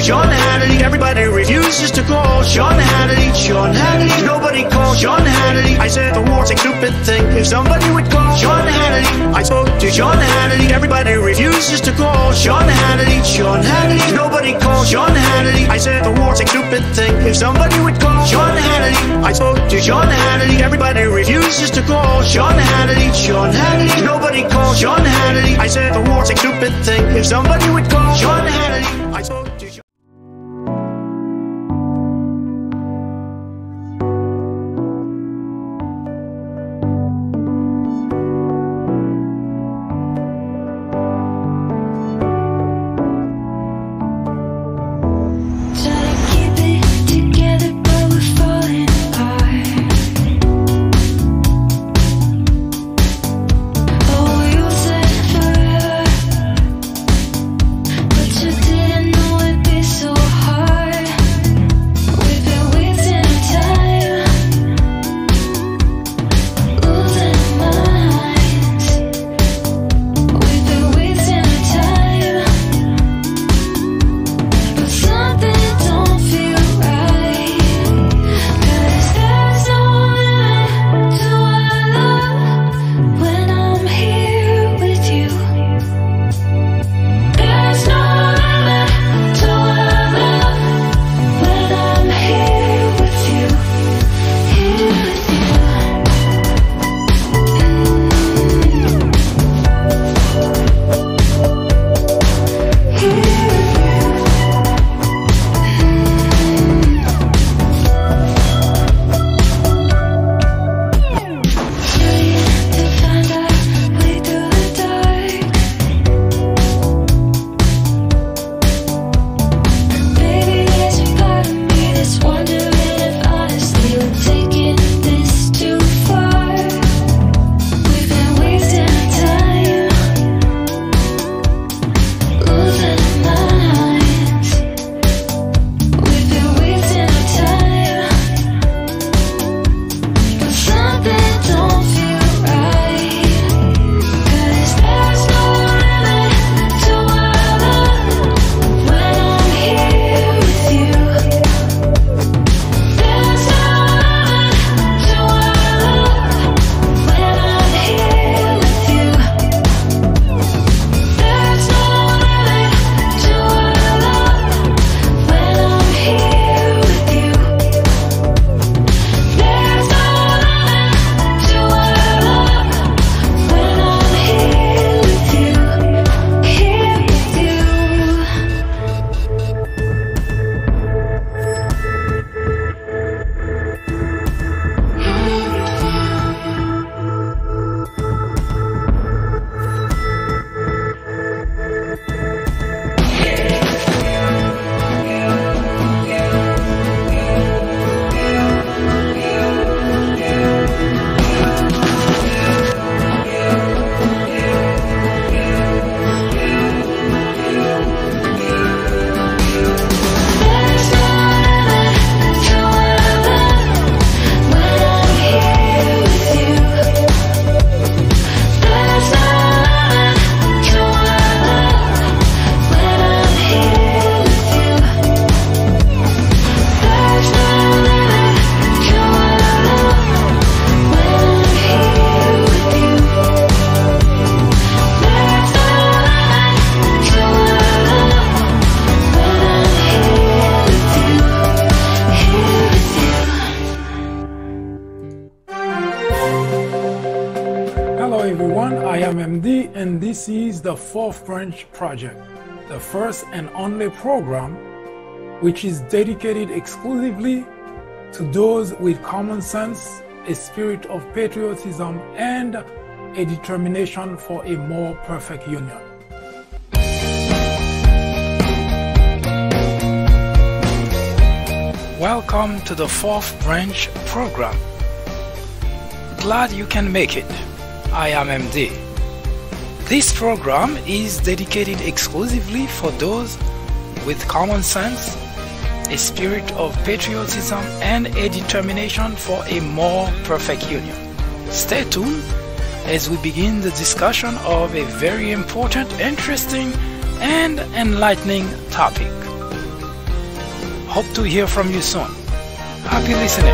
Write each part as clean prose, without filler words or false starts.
Sean Hannity. Everybody refuses to call Sean Hannity. Sean Hannity, nobody calls Sean Hannity. I said the war's a stupid thing. If somebody would call Sean Hannity. I spoke to Sean Hannity. Everybody refuses to call Sean Hannity. Sean Hannity, nobody calls Sean Hannity. I said the war's a stupid thing. If somebody would call Sean Hannity. I spoke to Sean Hannity. Everybody refuses to call Sean Hannity. Sean Hannity, nobody calls Sean Hannity. I said the war's a stupid thing. If somebody would call Sean Hannity. I spoke to Sean. And this is the Fourth Branch Project, the first and only program which is dedicated exclusively to those with common sense, a spirit of patriotism, and a determination for a more perfect union. Welcome to the Fourth Branch Program. Glad you can make it. I am MD. This program is dedicated exclusively for those with common sense, a spirit of patriotism, and a determination for a more perfect union. Stay tuned as we begin the discussion of a very important, interesting, and enlightening topic. Hope to hear from you soon. Happy listening.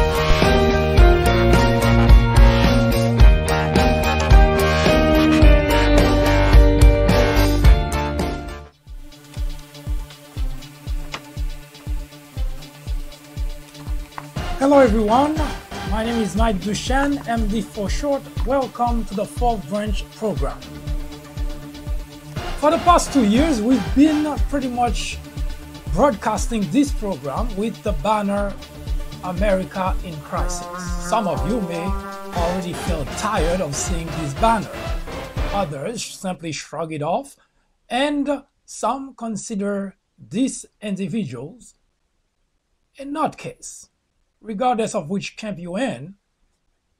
Hello everyone, my name is Mike Duchenne, MD for short. Welcome to the Fourth Branch program. For the past 2 years, we've been pretty much broadcasting this program with the banner America in Crisis. Some of you may already feel tired of seeing this banner. Others simply shrug it off, and some consider these individuals a nutcase. Regardless of which camp you're in,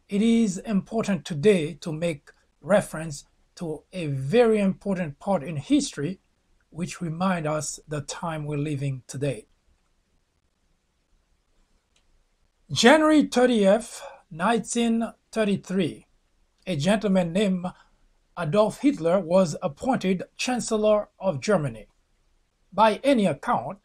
it is important today to make reference to a very important part in history which remind us the time we're living today. January 30th, 1933, a gentleman named Adolf Hitler was appointed Chancellor of Germany. By any account,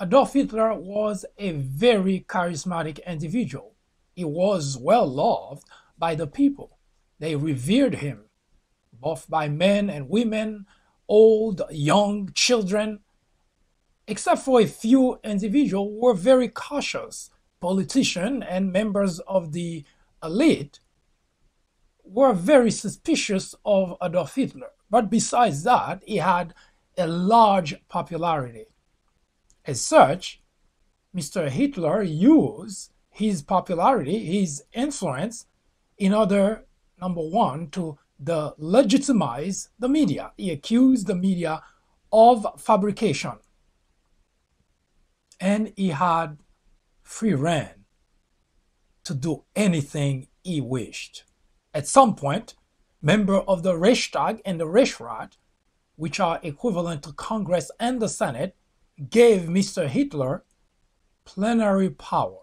Adolf Hitler was a very charismatic individual. He was well loved by the people. They revered him, both by men and women, old, young, children, except for a few individuals who were very cautious. Politicians and members of the elite were very suspicious of Adolf Hitler. But besides that, he had a large popularity. As such, Mr. Hitler used his popularity, his influence, in order, number one, to legitimize the media. He accused the media of fabrication. And he had free rein to do anything he wished. At some point, members of the Reichstag and the Reichsrat, which are equivalent to Congress and the Senate, gave Mr. Hitler plenary power.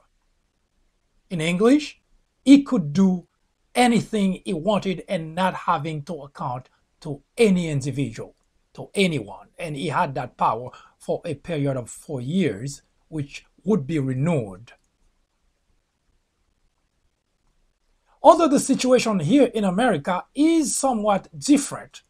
In English, he could do anything he wanted and not having to account to any individual, to anyone. And he had that power for a period of 4 years, which would be renewed. Although the situation here in America is somewhat different,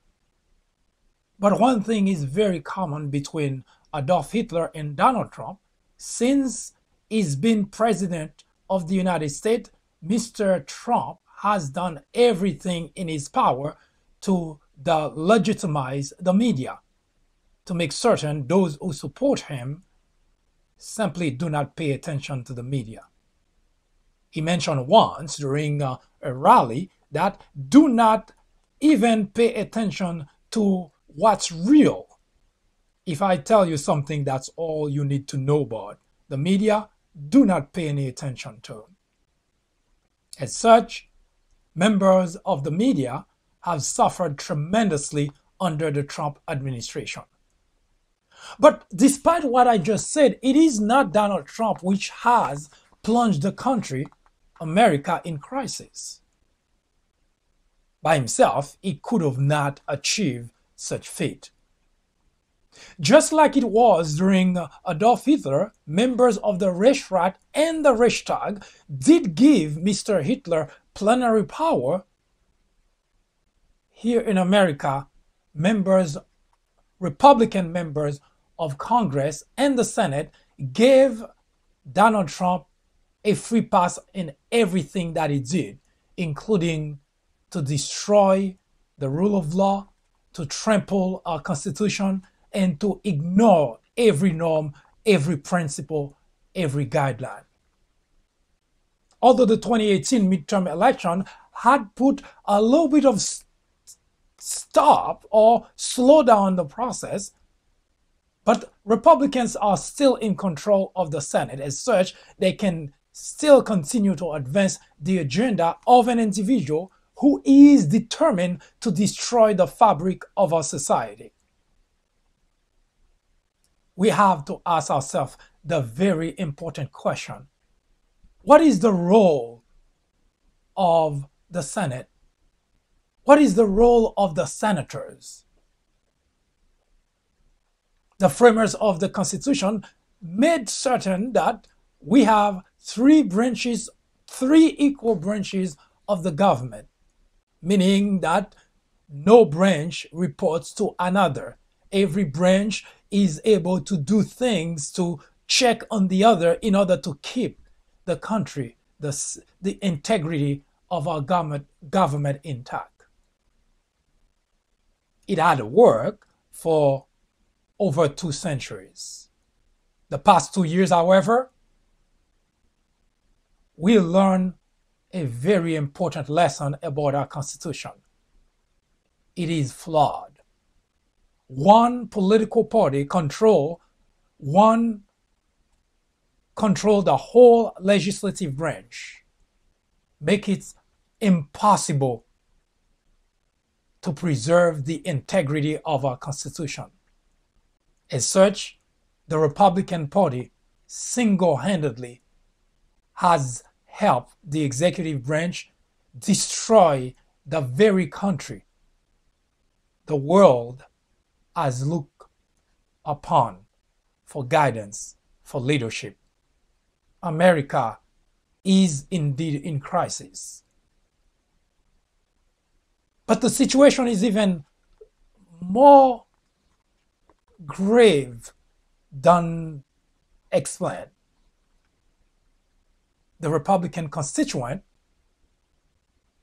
but one thing is very common between Adolf Hitler and Donald Trump. Since he's been president of the United States, Mr. Trump has done everything in his power to legitimize the media, to make certain those who support him simply do not pay attention to the media. He mentioned once during a rally that do not even pay attention to what's real. If I tell you something, that's all you need to know about. The media, do not pay any attention to. As such, members of the media have suffered tremendously under the Trump administration. But despite what I just said, it is not Donald Trump which has plunged the country, America, in crisis. By himself, he could have not achieved such feat. Just like it was during Adolf Hitler, members of the Reichsrat and the Reichstag did give Mr. Hitler plenary power. Here in America, Republican members of Congress and the Senate gave Donald Trump a free pass in everything that he did, including to destroy the rule of law, to trample our Constitution, and to ignore every norm, every principle, every guideline. Although the 2018 midterm election had put a little bit of stop or slow down the process, but Republicans are still in control of the Senate. As such, they can still continue to advance the agenda of an individual who is determined to destroy the fabric of our society. We have to ask ourselves the very important question: what is the role of the Senate? What is the role of the senators? The framers of the Constitution made certain that we have three branches, three equal branches of the government, meaning that no branch reports to another. Every branch is able to do things to check on the other in order to keep the country, the integrity of our government intact. It had worked for over 2 centuries. The past 2 years, however, we learned a very important lesson about our Constitution. It is flawed. One political party control the whole legislative branch, make it impossible to preserve the integrity of our Constitution. As such, the Republican Party single-handedly has helped the executive branch destroy the very country the world has looked upon for guidance, for leadership. America is indeed in crisis. But the situation is even more grave than explained. The Republican constituent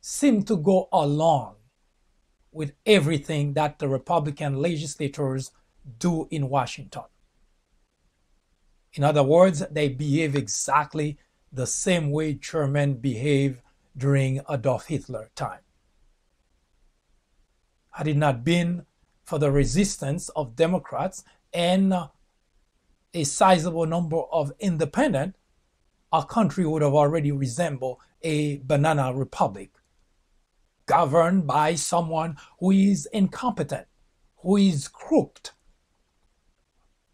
seem to go along with everything that the Republican legislators do in Washington. In other words, they behave exactly the same way Germans behaved during Adolf Hitler time. Had it not been for the resistance of Democrats and a sizable number of independents, our country would have already resembled a banana republic, governed by someone who is incompetent, who is crooked,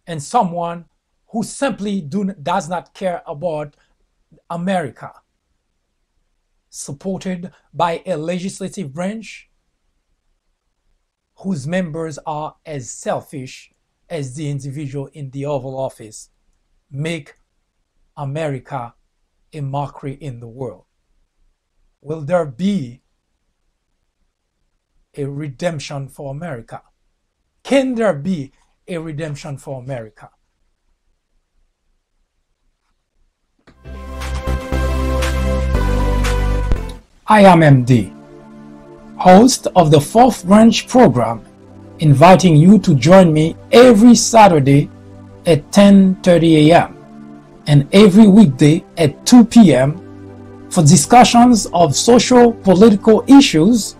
and someone who simply does not care about America, supported by a legislative branch whose members are as selfish as the individual in the Oval Office, make America a mockery in the world. Will there be a redemption for America? Can there be a redemption for America? I am MD, host of the Fourth Branch program, inviting you to join me every Saturday at 10:30 a.m. and every weekday at 2 p.m. for discussions of social political issues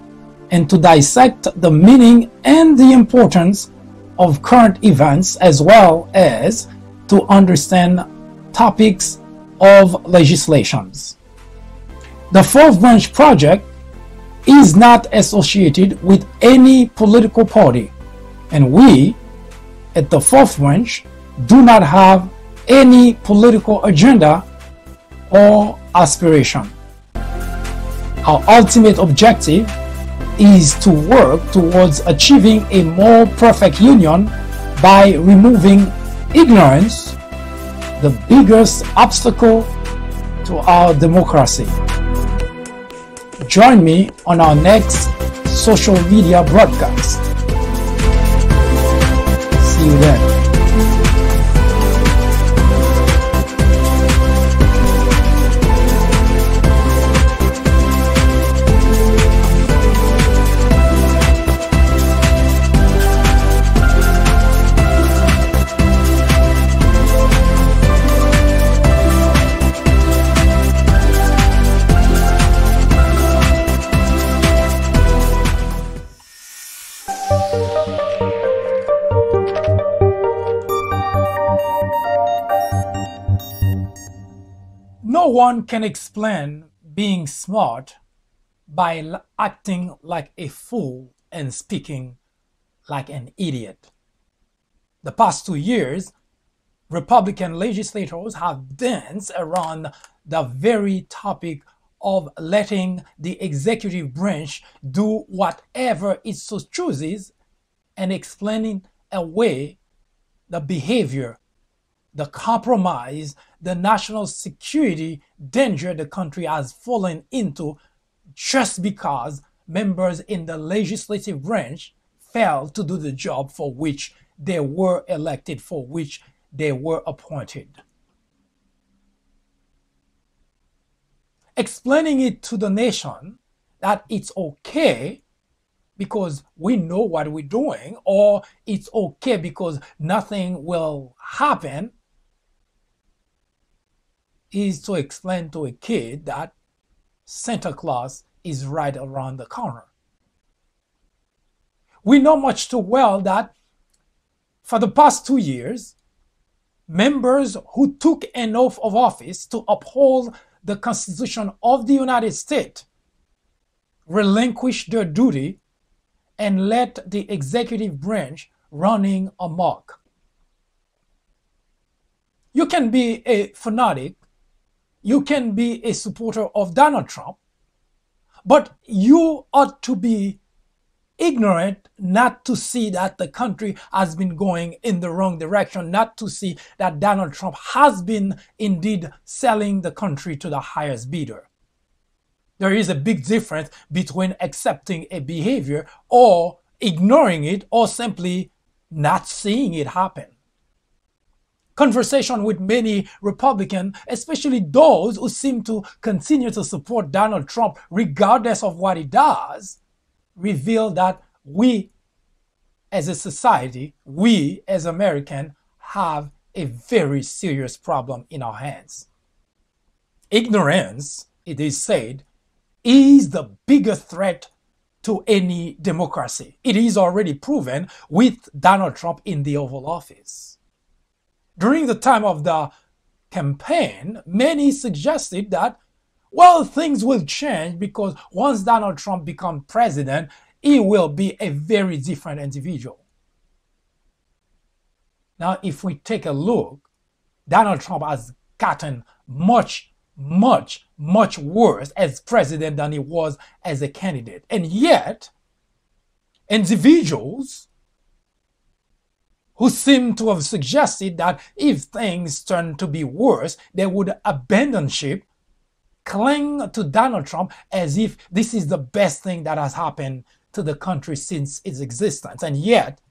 and to dissect the meaning and the importance of current events, as well as to understand topics of legislations. The Fourth Branch Project is not associated with any political party, and we at the Fourth Branch do not have any political agenda or aspiration. Our ultimate objective is to work towards achieving a more perfect union by removing ignorance, the biggest obstacle to our democracy. Join me on our next social media broadcast. See you then. No one can explain being smart by acting like a fool and speaking like an idiot. The past 2 years, Republican legislators have danced around the very topic of letting the executive branch do whatever it so chooses and explaining away the behavior the compromise, the national security danger the country has fallen into just because members in the legislative branch failed to do the job for which they were elected, for which they were appointed. Explaining it to the nation that it's okay because we know what we're doing, or it's okay because nothing will happen, is to explain to a kid that Santa Claus is right around the corner. We know much too well that for the past 2 years, members who took an oath of office to uphold the Constitution of the United States relinquished their duty and let the executive branch running amok. You can be a fanatic, you can be a supporter of Donald Trump, but you ought to be ignorant not to see that the country has been going in the wrong direction, not to see that Donald Trump has been indeed selling the country to the highest bidder. There is a big difference between accepting a behavior or ignoring it or simply not seeing it happen. Conversation with many Republicans, especially those who seem to continue to support Donald Trump regardless of what he does, reveal that we as a society, we as Americans, have a very serious problem in our hands. Ignorance, it is said, is the biggest threat to any democracy. It is already proven with Donald Trump in the Oval Office. During the time of the campaign, many suggested that, well, things will change because once Donald Trump becomes president, he will be a very different individual. Now, if we take a look, Donald Trump has gotten much worse as president than he was as a candidate. And yet, individuals who seem to have suggested that if things turn to be worse, they would abandon ship, cling to Donald Trump as if this is the best thing that has happened to the country since its existence. And yet,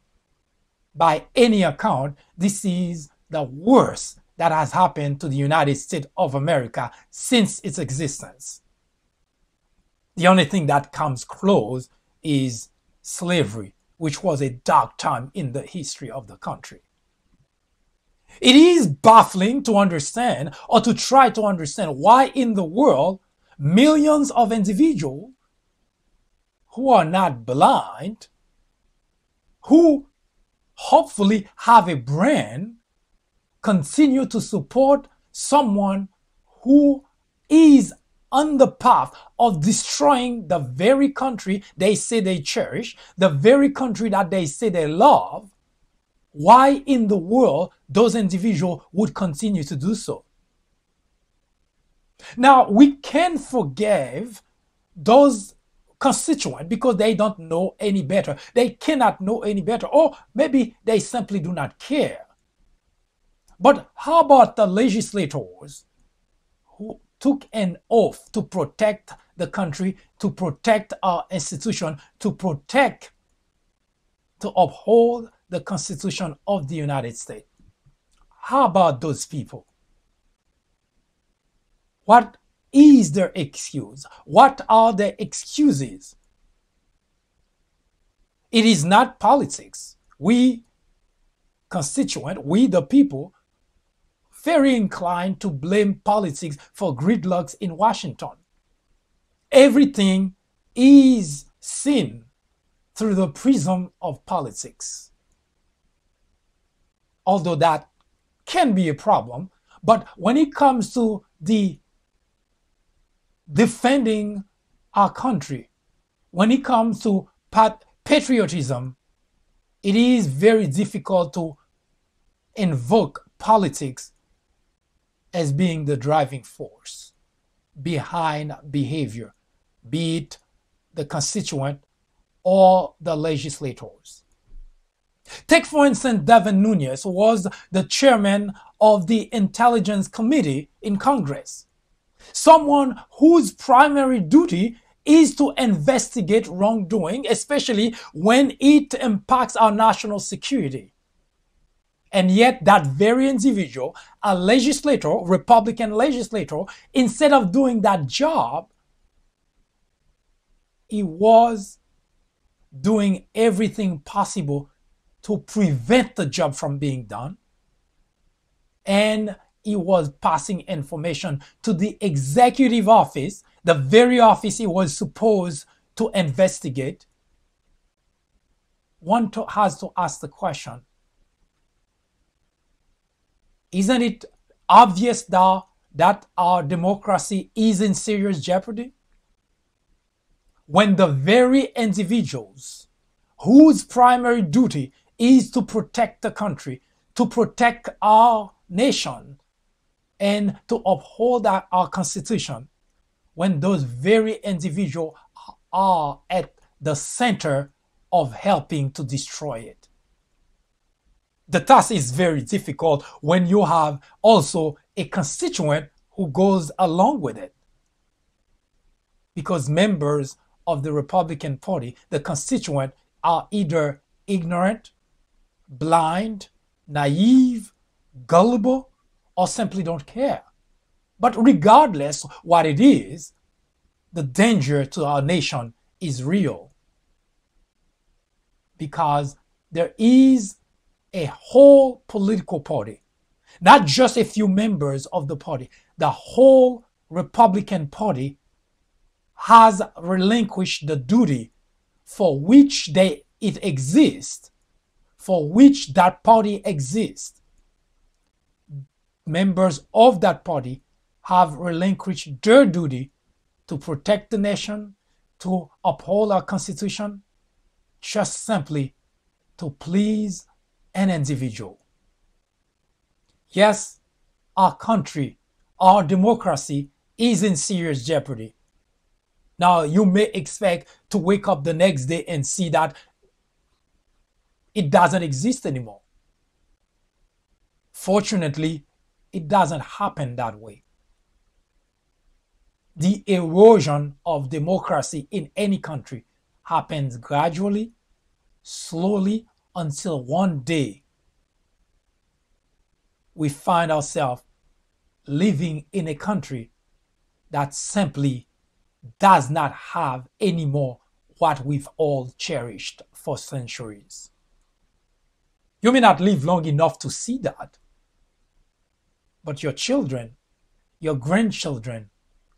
by any account, this is the worst that has happened to the United States of America since its existence. The only thing that comes close is slavery, which was a dark time in the history of the country. It is baffling to understand or to try to understand why in the world millions of individuals who are not blind, who hopefully have a brain, continue to support someone who is on the path of destroying the very country they say they cherish, the very country that they say they love. Why in the world those individuals would continue to do so? Now, we can forgive those constituents because they don't know any better. They cannot know any better, or maybe they simply do not care. But how about the legislators who took an oath to protect the country, to protect our institution, to uphold the Constitution of the United States? How about those people? What is their excuse? What are their excuses? It is not politics. We constituent, we the people, very inclined to blame politics for gridlocks in Washington. Everything is seen through the prism of politics. Although that can be a problem, but when it comes to the defending our country, when it comes to patriotism, it is very difficult to invoke politics as being the driving force behind behavior, be it the constituent or the legislators. Take, for instance, Devin Nunes, who was the chairman of the Intelligence Committee in Congress. Someone whose primary duty is to investigate wrongdoing, especially when it impacts our national security. And yet that very individual, a legislator, Republican legislator, instead of doing that job, he was doing everything possible to prevent the job from being done. And he was passing information to the executive office, the very office he was supposed to investigate. One has to ask the question, isn't it obvious that our democracy is in serious jeopardy? When the very individuals whose primary duty is to protect the country, to protect our nation, and to uphold our Constitution, when those very individuals are at the center of helping to destroy it. The task is very difficult when you have also a constituent who goes along with it. Because members of the Republican Party, the constituent, are either ignorant, blind, naive, gullible, or simply don't care. But regardless what it is, the danger to our nation is real. Because there is a whole political party, not just a few members of the party, the whole Republican Party has relinquished the duty for which it exists, for which that party exists. Members of that party have relinquished their duty to protect the nation, to uphold our Constitution, just simply to please an individual. Yes, our country, our democracy is in serious jeopardy. Now, you may expect to wake up the next day and see that it doesn't exist anymore. Fortunately, it doesn't happen that way. The erosion of democracy in any country happens gradually, slowly, until one day we find ourselves living in a country that simply does not have anymore what we've all cherished for centuries. You may not live long enough to see that, but your children, your grandchildren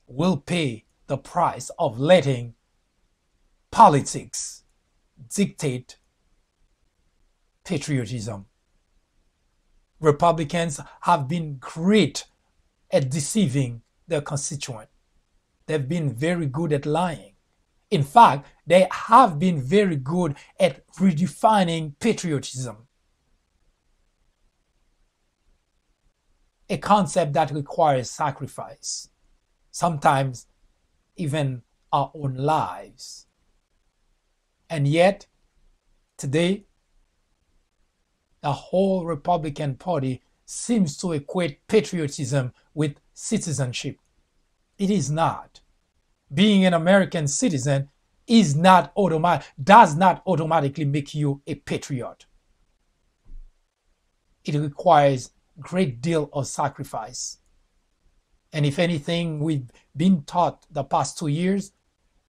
will pay the price of letting politics dictate patriotism. Republicans have been great at deceiving their constituent. They've been very good at lying. In fact, they have been very good at redefining patriotism. A concept that requires sacrifice, sometimes even our own lives. And yet, today, the whole Republican Party seems to equate patriotism with citizenship. It is not. Being an American citizen does not automatically make you a patriot. It requires a great deal of sacrifice. And if anything, we've been taught the past 2 years,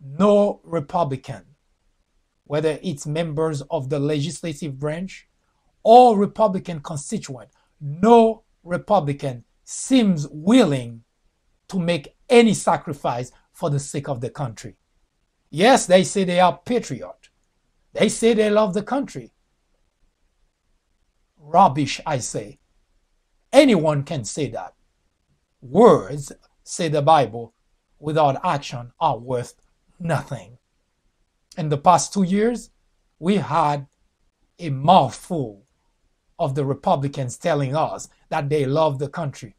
no Republican, whether it's members of the legislative branch or Republican constituent, no Republican seems willing to make any sacrifice for the sake of the country. Yes, they say they are patriot. They say they love the country. Rubbish, I say. Anyone can say that. Words, say the Bible, without action are worth nothing. In the past 2 years, we had a mouthful of the Republicans telling us that they love the country.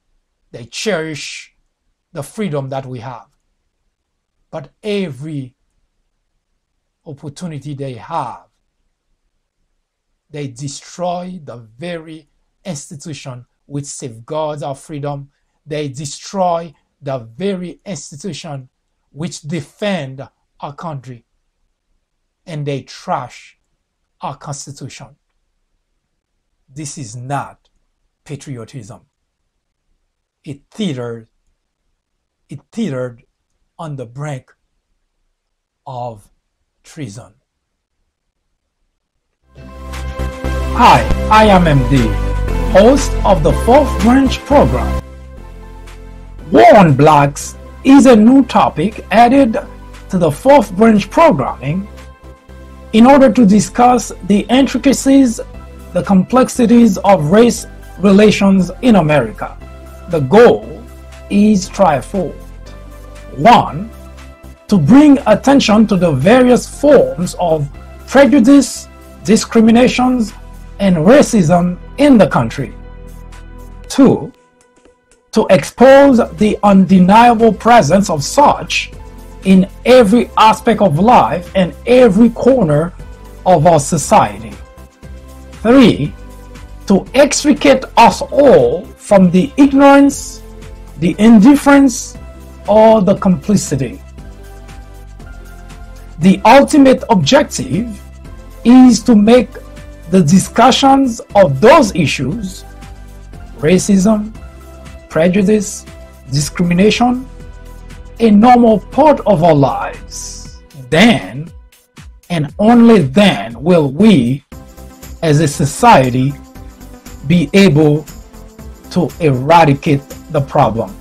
They cherish the freedom that we have. But every opportunity they have, they destroy the very institution which safeguards our freedom. They destroy the very institution which defend our country. And they trash our Constitution. This is not patriotism. It teetered on the brink of treason. Hi, I am MD, host of the Fourth Branch program. War on Blacks is a new topic added to the Fourth Branch programming in order to discuss the intricacies, the complexities of race relations in America. The goal is threefold. 1. To bring attention to the various forms of prejudice, discriminations, and racism in the country. 2. To expose the undeniable presence of such in every aspect of life and every corner of our society. 3. To extricate us all from the ignorance, the indifference, or the complicity. The ultimate objective is to make the discussions of those issues, racism, prejudice, discrimination, a normal part of our lives. Then, and only then, will we, as a society, be able to eradicate the problem.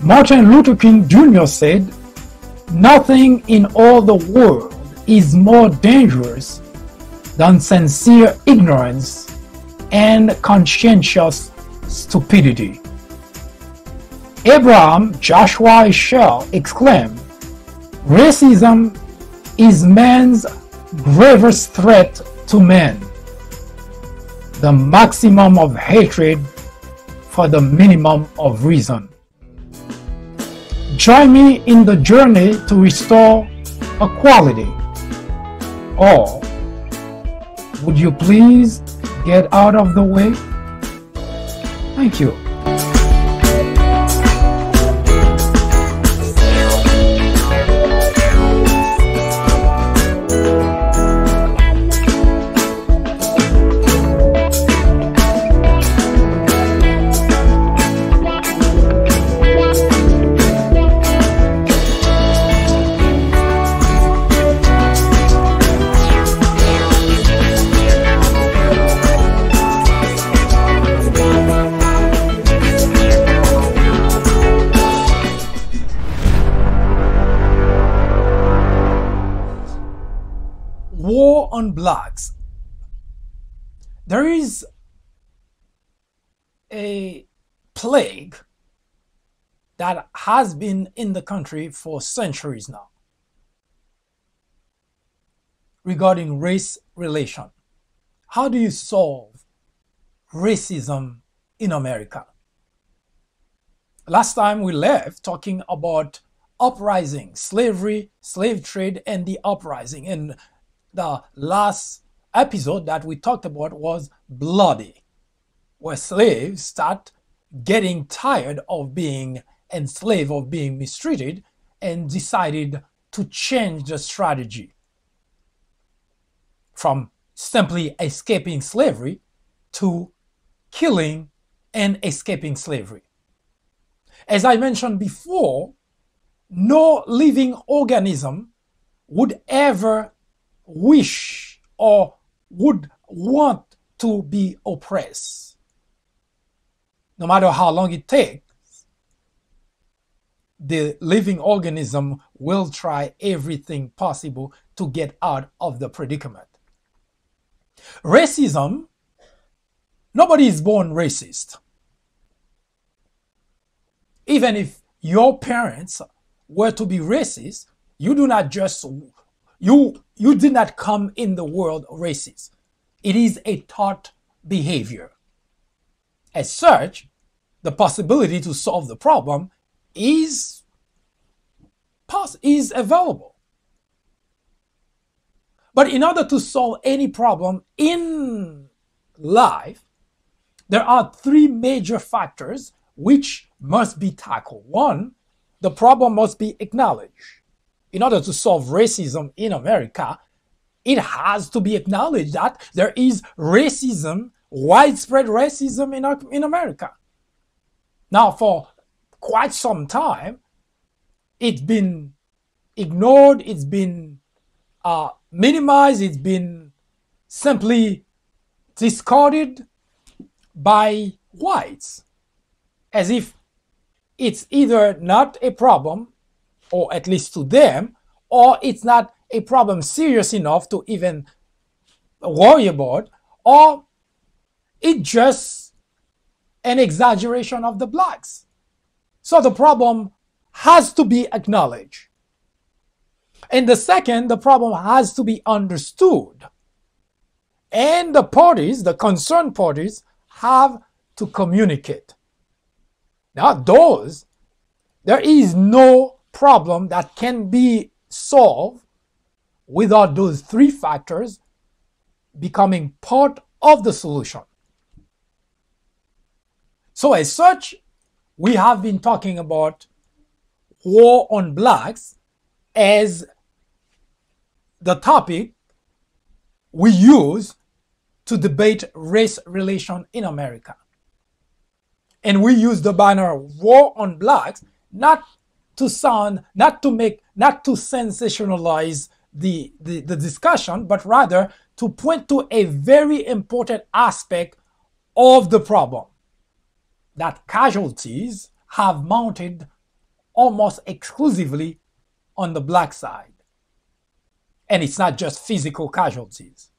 Martin Luther King Jr. said, "Nothing in all the world is more dangerous than sincere ignorance and conscientious stupidity." Abraham Joshua Heschel exclaimed, "Racism is man's gravest threat to man, the maximum of hatred for the minimum of reason." Join me in the journey to restore equality. Or would you please get out of the way? Thank you. War on Blacks. There is a plague that has been in the country for centuries now regarding race relation. How do you solve racism in America? Last time we left talking about uprising, slavery, slave trade, and the uprising. And the last episode that we talked about was bloody, where slaves start getting tired of being enslaved, of being mistreated, and decided to change the strategy from simply escaping slavery to killing and escaping slavery. As I mentioned before, no living organism would ever wish or would want to be oppressed. No matter how long it takes, the living organism will try everything possible to get out of the predicament. Racism, nobody is born racist. Even if your parents were to be racist, you do not just you did not come in the world racist. It is a taught behavior. As such, the possibility to solve the problem is available. But in order to solve any problem in life, there are three major factors which must be tackled. One, the problem must be acknowledged. In order to solve racism in America, it has to be acknowledged that there is racism, widespread racism in America. Now, for quite some time, it's been ignored, it's been minimized, it's been simply discarded by whites, as if it's either not a problem, or at least to them, or it's not a problem serious enough to even worry about, or it's just an exaggeration of the blacks. So the problem has to be acknowledged. And the second, the problem has to be understood. And the parties, the concerned parties, have to communicate. Now, there is no problem that can be solved without those three factors becoming part of the solution. So as such, we have been talking about war on blacks as the topic we use to debate race relation in America. And we use the banner war on blacks not to sensationalize the discussion, but rather to point to a very important aspect of the problem, that casualties have mounted almost exclusively on the black side. And it's not just physical casualties.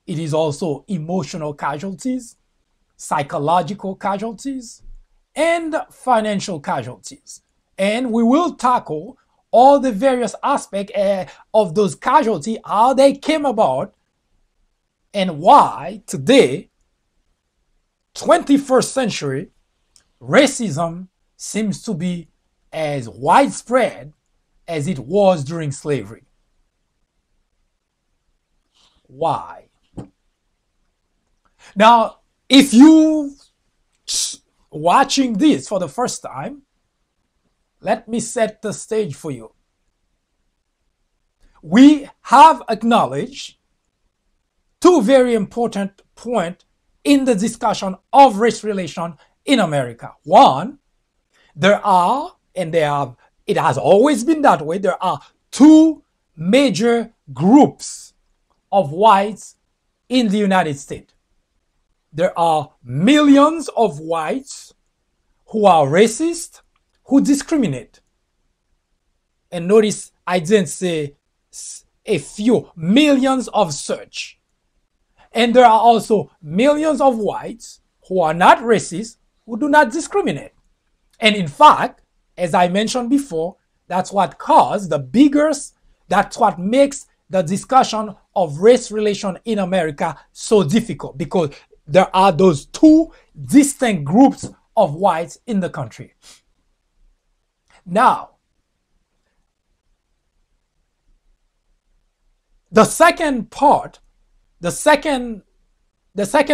It is also emotional casualties, psychological casualties, and financial casualties. And we will tackle all the various aspects of those casualties, how they came about, and why today, 21st century, racism seems to be as widespread as it was during slavery. Why? Now, if you watching this for the first time, let me set the stage for you. We have acknowledged two very important points in the discussion of race relation in America. One, it has always been that way, there are two major groups of whites in the United States. There are millions of whites who are racist, who discriminate. And notice I didn't say a few, millions of such. And there are also millions of whites who are not racist, who do not discriminate. And in fact, as I mentioned before, that's what makes the discussion of race relation in America so difficult, because there are those two distinct groups of whites in the country. Now, the second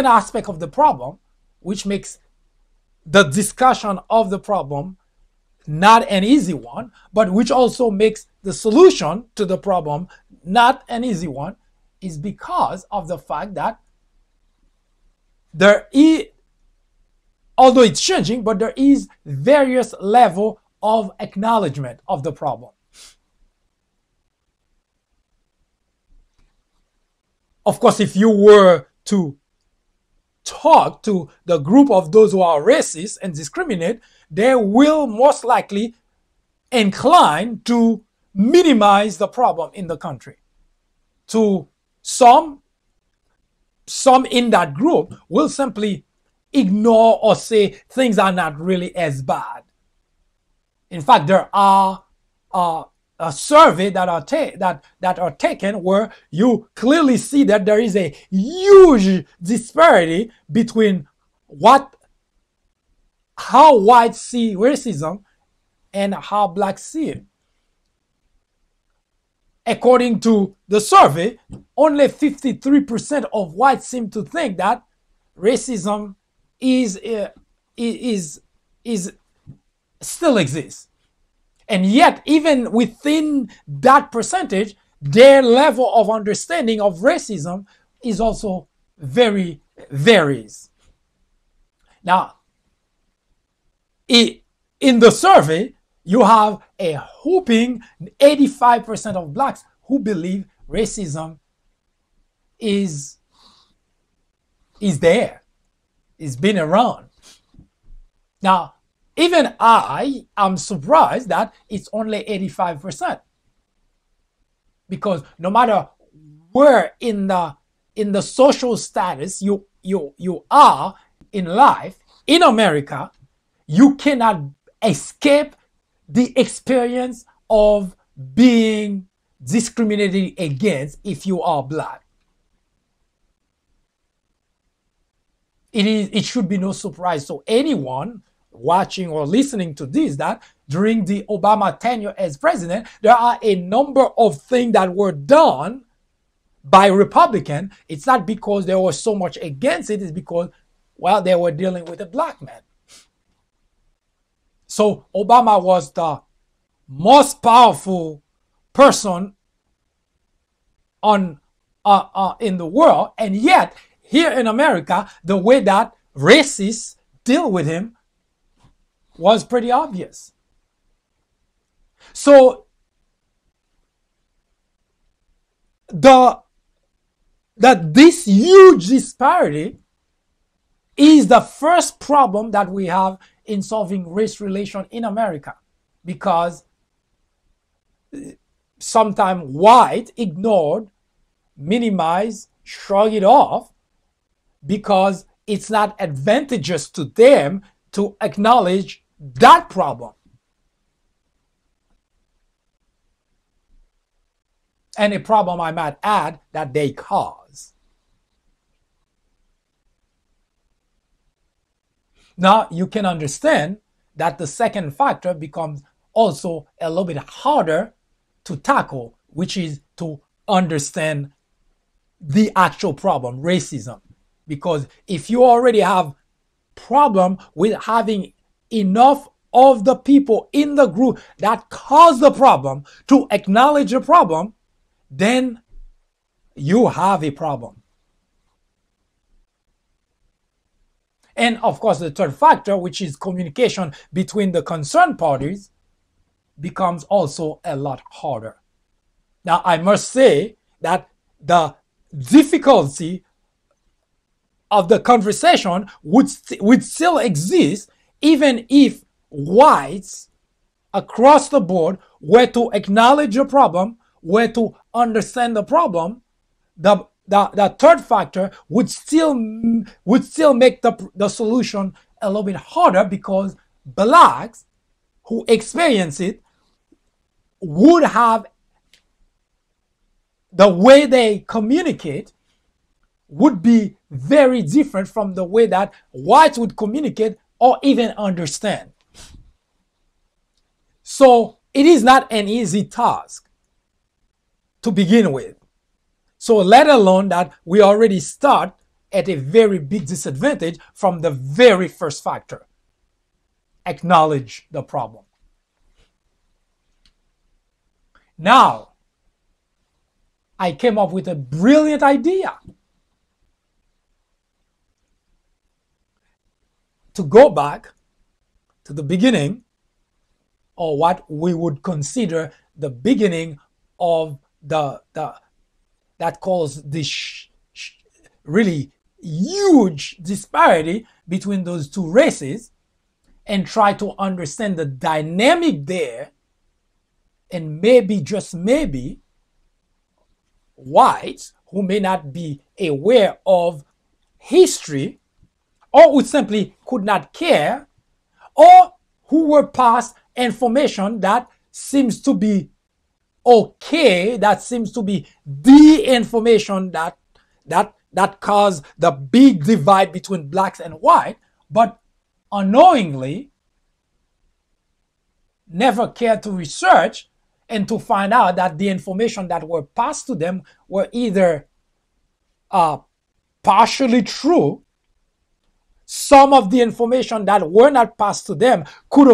aspect of the problem, which makes the discussion of the problem not an easy one, but which also makes the solution to the problem not an easy one, is because of the fact that although it's changing, but there is various level of acknowledgement of the problem. Of course, if you were to talk to the group of those who are racist and discriminate, they will most likely incline to minimize the problem in the country. To some in that group will simply ignore or say things are not really as bad. In fact, there are a survey that are taken where you clearly see that there is a huge disparity between how whites see racism and how blacks see it. according to the survey, only 53% of whites seem to think that racism is still exists. And yet, even within that percentage, their level of understanding of racism is also very varies. Now, in the survey, you have a whopping 85% of blacks who believe racism is there, it's been around. Now, even I am surprised that it's only 85%. Because no matter where in the social status you are in life, in America, you cannot escape the experience of being discriminated against if you are black. It should be no surprise to anyone watching or listening to this that during the Obama tenure as president, there are a number of things that were done by Republicans. It's not because there was so much against it, it's because, well, they were dealing with a black man. So Obama was the most powerful person in the world, and yet here in America, the way that racists deal with him was pretty obvious. So this huge disparity is the first problem that we have in solving race relations in America, because sometimes white ignored, minimize, shrug it off because it's not advantageous to them to acknowledge that problem. And a problem, I might add, that they cause. Now, you can understand that the second factor becomes also a little bit harder to tackle, which is to understand the actual problem, racism. Because if you already have problem with having enough of the people in the group that cause the problem to acknowledge the problem, then you have a problem. And of course, the third factor, which is communication between the concerned parties, becomes also a lot harder. Now, I must say that the difficulty of the conversation would still exist even if whites across the board were to acknowledge the problem, were to understand the problem. The third factor would still make the solution a little bit harder, because blacks who experience it would have the way they communicate would be very different from the way that whites would communicate or even understand. So it is not an easy task to begin with. So let alone that we already start at a very big disadvantage from the very first factor. Acknowledge the problem. Now, I came up with a brilliant idea to go back to the beginning, or what we would consider the beginning of that caused this really huge disparity between those two races, and try to understand the dynamic there, and maybe, just maybe, whites who may not be aware of history, or who simply could not care, or who were passed information that seems to be okay, that seems to be the information that caused the big divide between blacks and white, but unknowingly never cared to research and to find out that the information that were passed to them were either partially true. Some of the information that were not passed to them could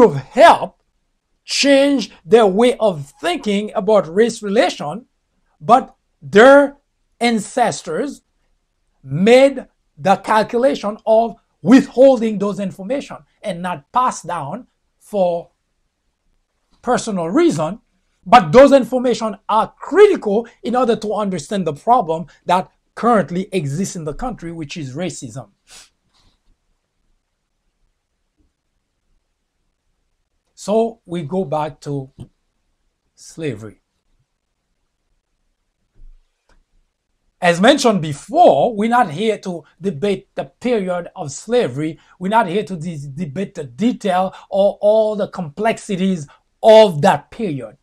have helped change their way of thinking about race relation, but their ancestors made the calculation of withholding those information and not pass down for personal reason. But those information are critical in order to understand the problem that currently exists in the country, which is racism. So we go back to slavery. As mentioned before, we're not here to debate the period of slavery. We're not here to debate the detail or all the complexities of that period.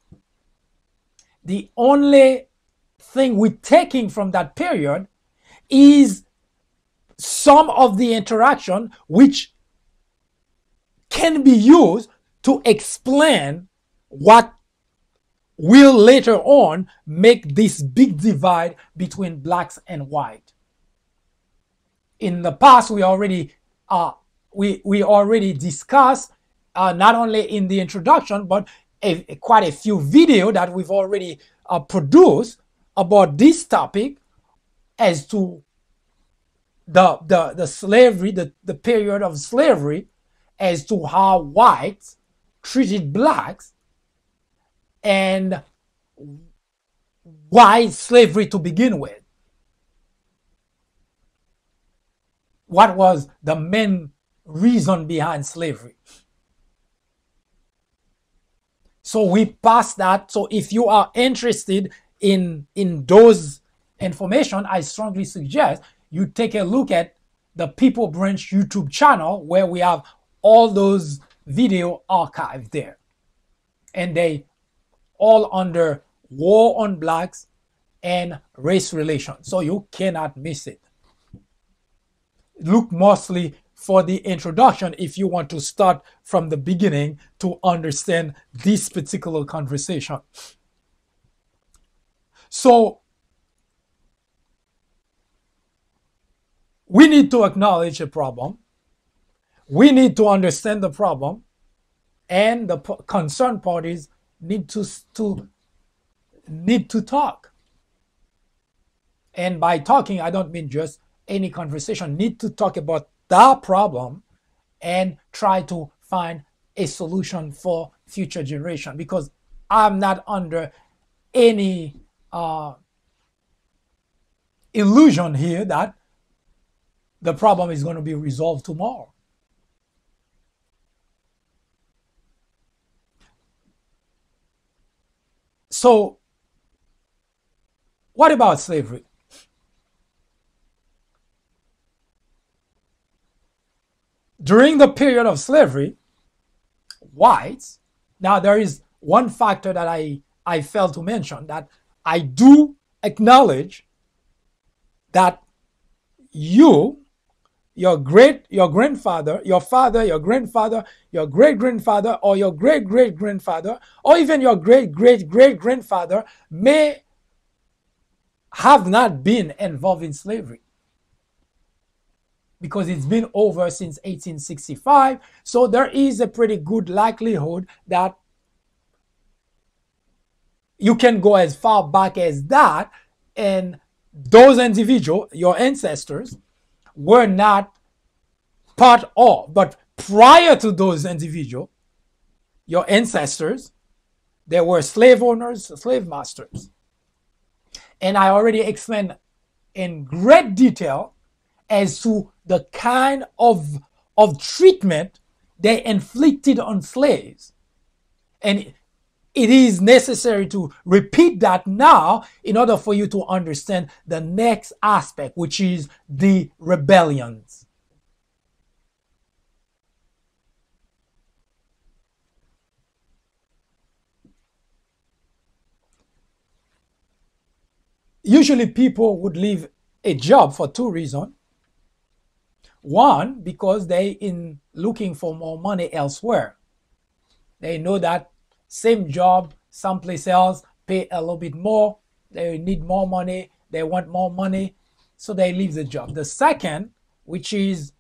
The only thing we're taking from that period is some of the interaction which can be used to explain what will later on make this big divide between blacks and white. In the past, we already discussed not only in the introduction, but quite a few videos that we've already produced about this topic as to the slavery, the period of slavery, as to how whites treated blacks and why slavery to begin with. What was the main reason behind slavery? So we passed that. So if you are interested in those information, I strongly suggest you take a look at the People Branch YouTube channel, where we have all those video archived there. And they all under War on Blacks and Race Relations. So you cannot miss it. Look mostly for the introduction if you want to start from the beginning to understand this particular conversation. So we need to acknowledge a problem. We need to understand the problem, and the concerned parties need to talk. And by talking, I don't mean just any conversation. Need to talk about the problem and try to find a solution for future generation. Because I'm not under any illusion here that the problem is going to be resolved tomorrow. So, what about slavery? During the period of slavery, whites, now there is one factor that I failed to mention, that I do acknowledge that your grandfather, your father, your grandfather, your great-grandfather, or your great-great-grandfather, or even your great-great-great-grandfather may have not been involved in slavery, because it's been over since 1865. So there is a pretty good likelihood that you can go as far back as that, and those individuals, your ancestors, were not part of. But prior to those individuals, your ancestors, there were slave owners, slave masters. And I already explained in great detail as to the kind of treatment they inflicted on slaves. And it is necessary to repeat that now in order for you to understand the next aspect, which is the rebellions. Usually people would leave a job for two reasons. One, because they in looking for more money elsewhere. They know that same job, someplace else, pay a little bit more, they need more money, they want more money, so they leave the job. The second, which is,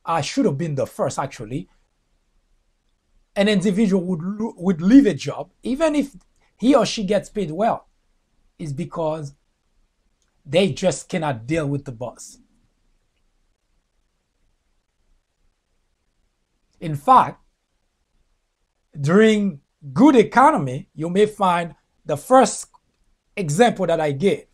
I should have been the first actually, an individual would leave a job, even if he or she gets paid well, is because they just cannot deal with the boss. In fact, during good economy, you may find the first example that I gave,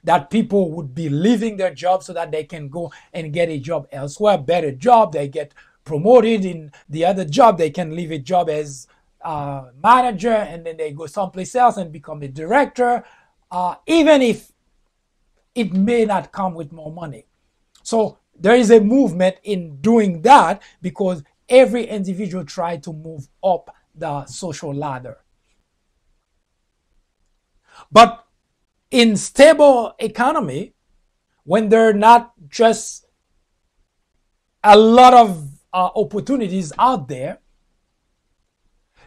that people would be leaving their job so that they can go and get a job elsewhere, better job, they get promoted in the other job, they can leave a job as a manager and then they go someplace else and become a director, even if it may not come with more money. So there is a movement in doing that because every individual tries to move up the social ladder. But in stable economy, when there are not just a lot of opportunities out there,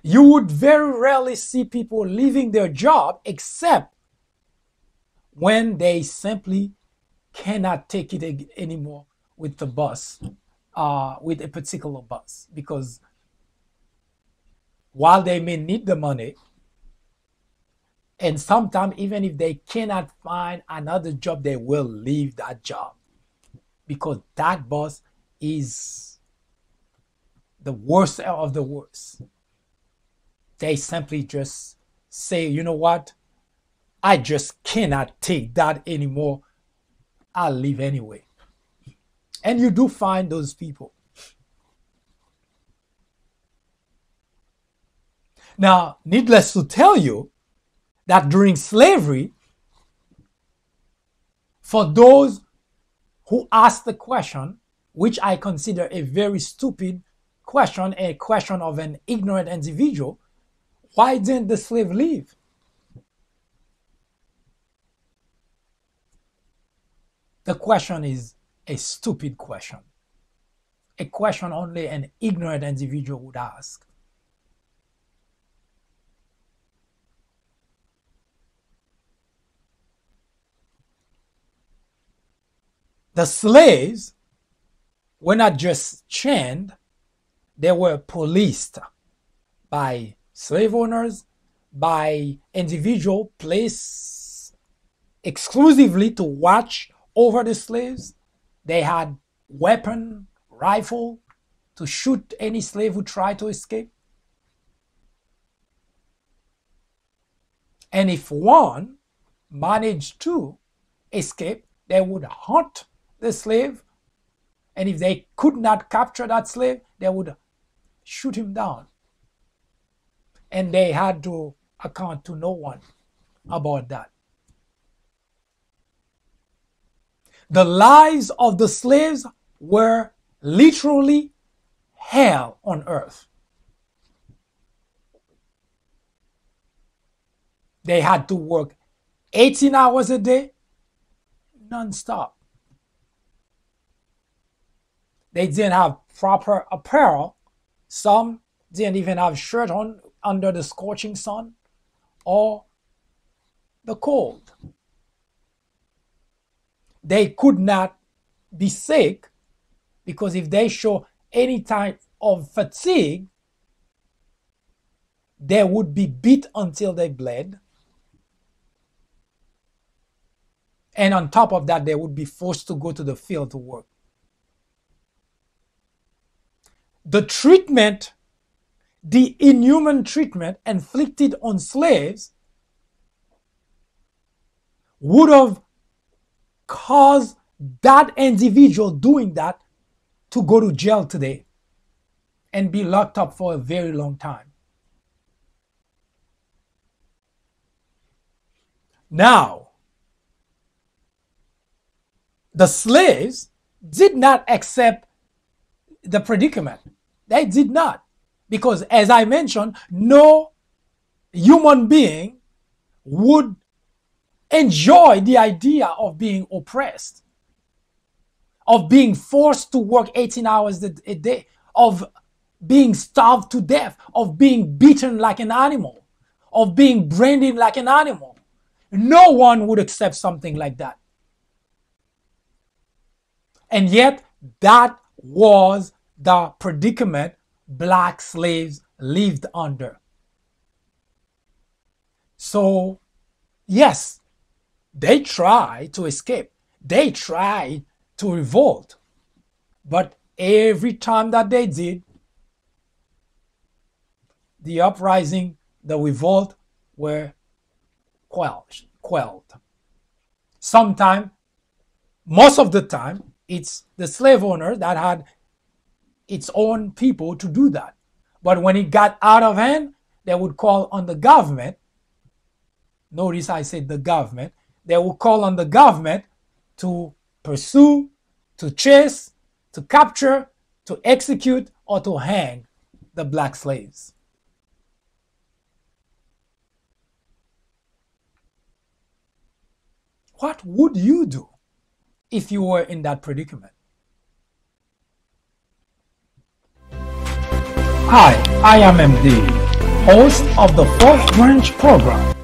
you would very rarely see people leaving their job except when they simply cannot take it anymore with the boss, with a particular boss. Because while they may need the money, and sometimes even if they cannot find another job, they will leave that job because that boss is the worst of the worst. They simply just say, you know what? I just cannot take that anymore. I'll leave anyway. And you do find those people. Now, needless to tell you that during slavery, for those who asked the question, which I consider a very stupid question, a question of an ignorant individual, why didn't the slave leave? The question is a stupid question. A question only an ignorant individual would ask. The slaves were not just chained, they were policed by slave owners, by individuals placed exclusively to watch over the slaves. They had weapon, rifle to shoot any slave who tried to escape. And if one managed to escape, they would hunt the slave, and if they could not capture that slave, they would shoot him down. And they had to account to no one about that. The lives of the slaves were literally hell on earth. They had to work 18 hours a day, non-stop. They didn't have proper apparel. Some didn't even have shirt on under the scorching sun or the cold. They could not be sick because if they show any type of fatigue, they would be beat until they bled. And on top of that, they would be forced to go to the field to work. The treatment, the inhuman treatment inflicted on slaves would have caused that individual doing that to go to jail today and be locked up for a very long time. Now, the slaves did not accept the predicament. They did not. Because as I mentioned, no human being would enjoy the idea of being oppressed, of being forced to work 18 hours a day, of being starved to death, of being beaten like an animal, of being branded like an animal. No one would accept something like that. And yet, that was the predicament black slaves lived under. So, yes, they tried to escape. They tried to revolt. But every time that they did, the uprising, the revolt were quelled. Sometimes, most of the time, it's the slave owner that had its own people to do that. But when it got out of hand, they would call on the government. Notice I said the government. They would call on the government to pursue, to chase, to capture, to execute, or to hang the black slaves. What would you do if you were in that predicament? Hi, I am MD, host of the Fourth Branch program.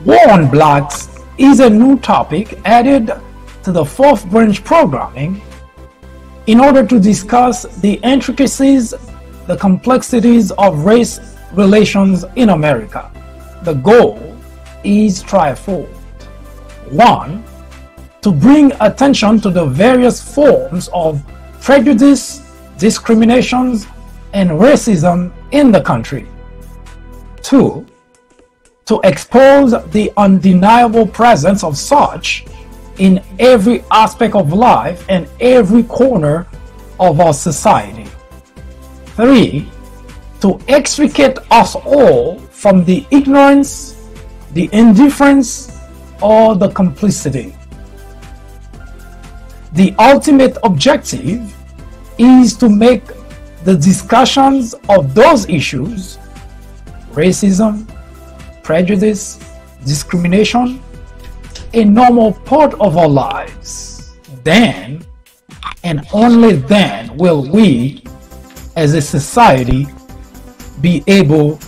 War on Blacks is a new topic added to the Fourth Branch programming in order to discuss the intricacies, the complexities of race relations in America. The goal is threefold. 1. To bring attention to the various forms of prejudice, discriminations, and racism in the country. 2. To expose the undeniable presence of such in every aspect of life and every corner of our society. 3. To extricate us all from the ignorance, the indifference, or the complicity. The ultimate objective is to make the discussions of those issues, racism, prejudice, discrimination, a normal part of our lives. Then, and only then, will we, as a society, be able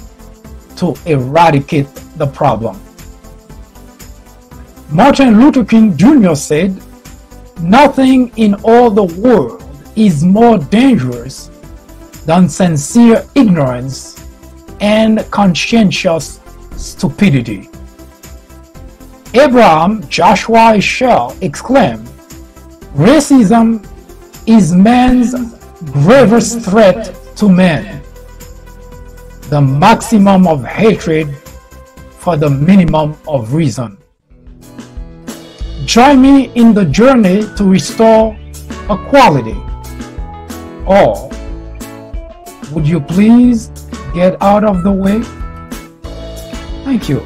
to eradicate the problem. Martin Luther King Jr. said, "Nothing in all the world is more dangerous than sincere ignorance and conscientious stupidity." Abraham Joshua Heschel exclaimed, "Racism is man's gravest threat to man, the maximum of hatred for the minimum of reason." Join me in the journey to restore equality. Or would you please get out of the way? Thank you.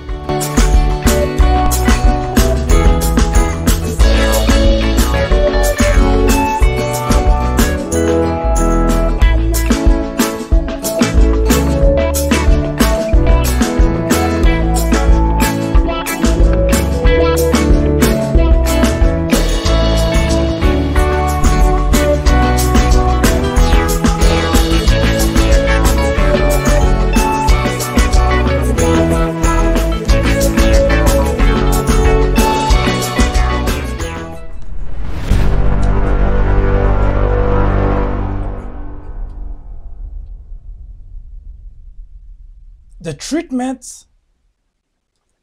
The treatment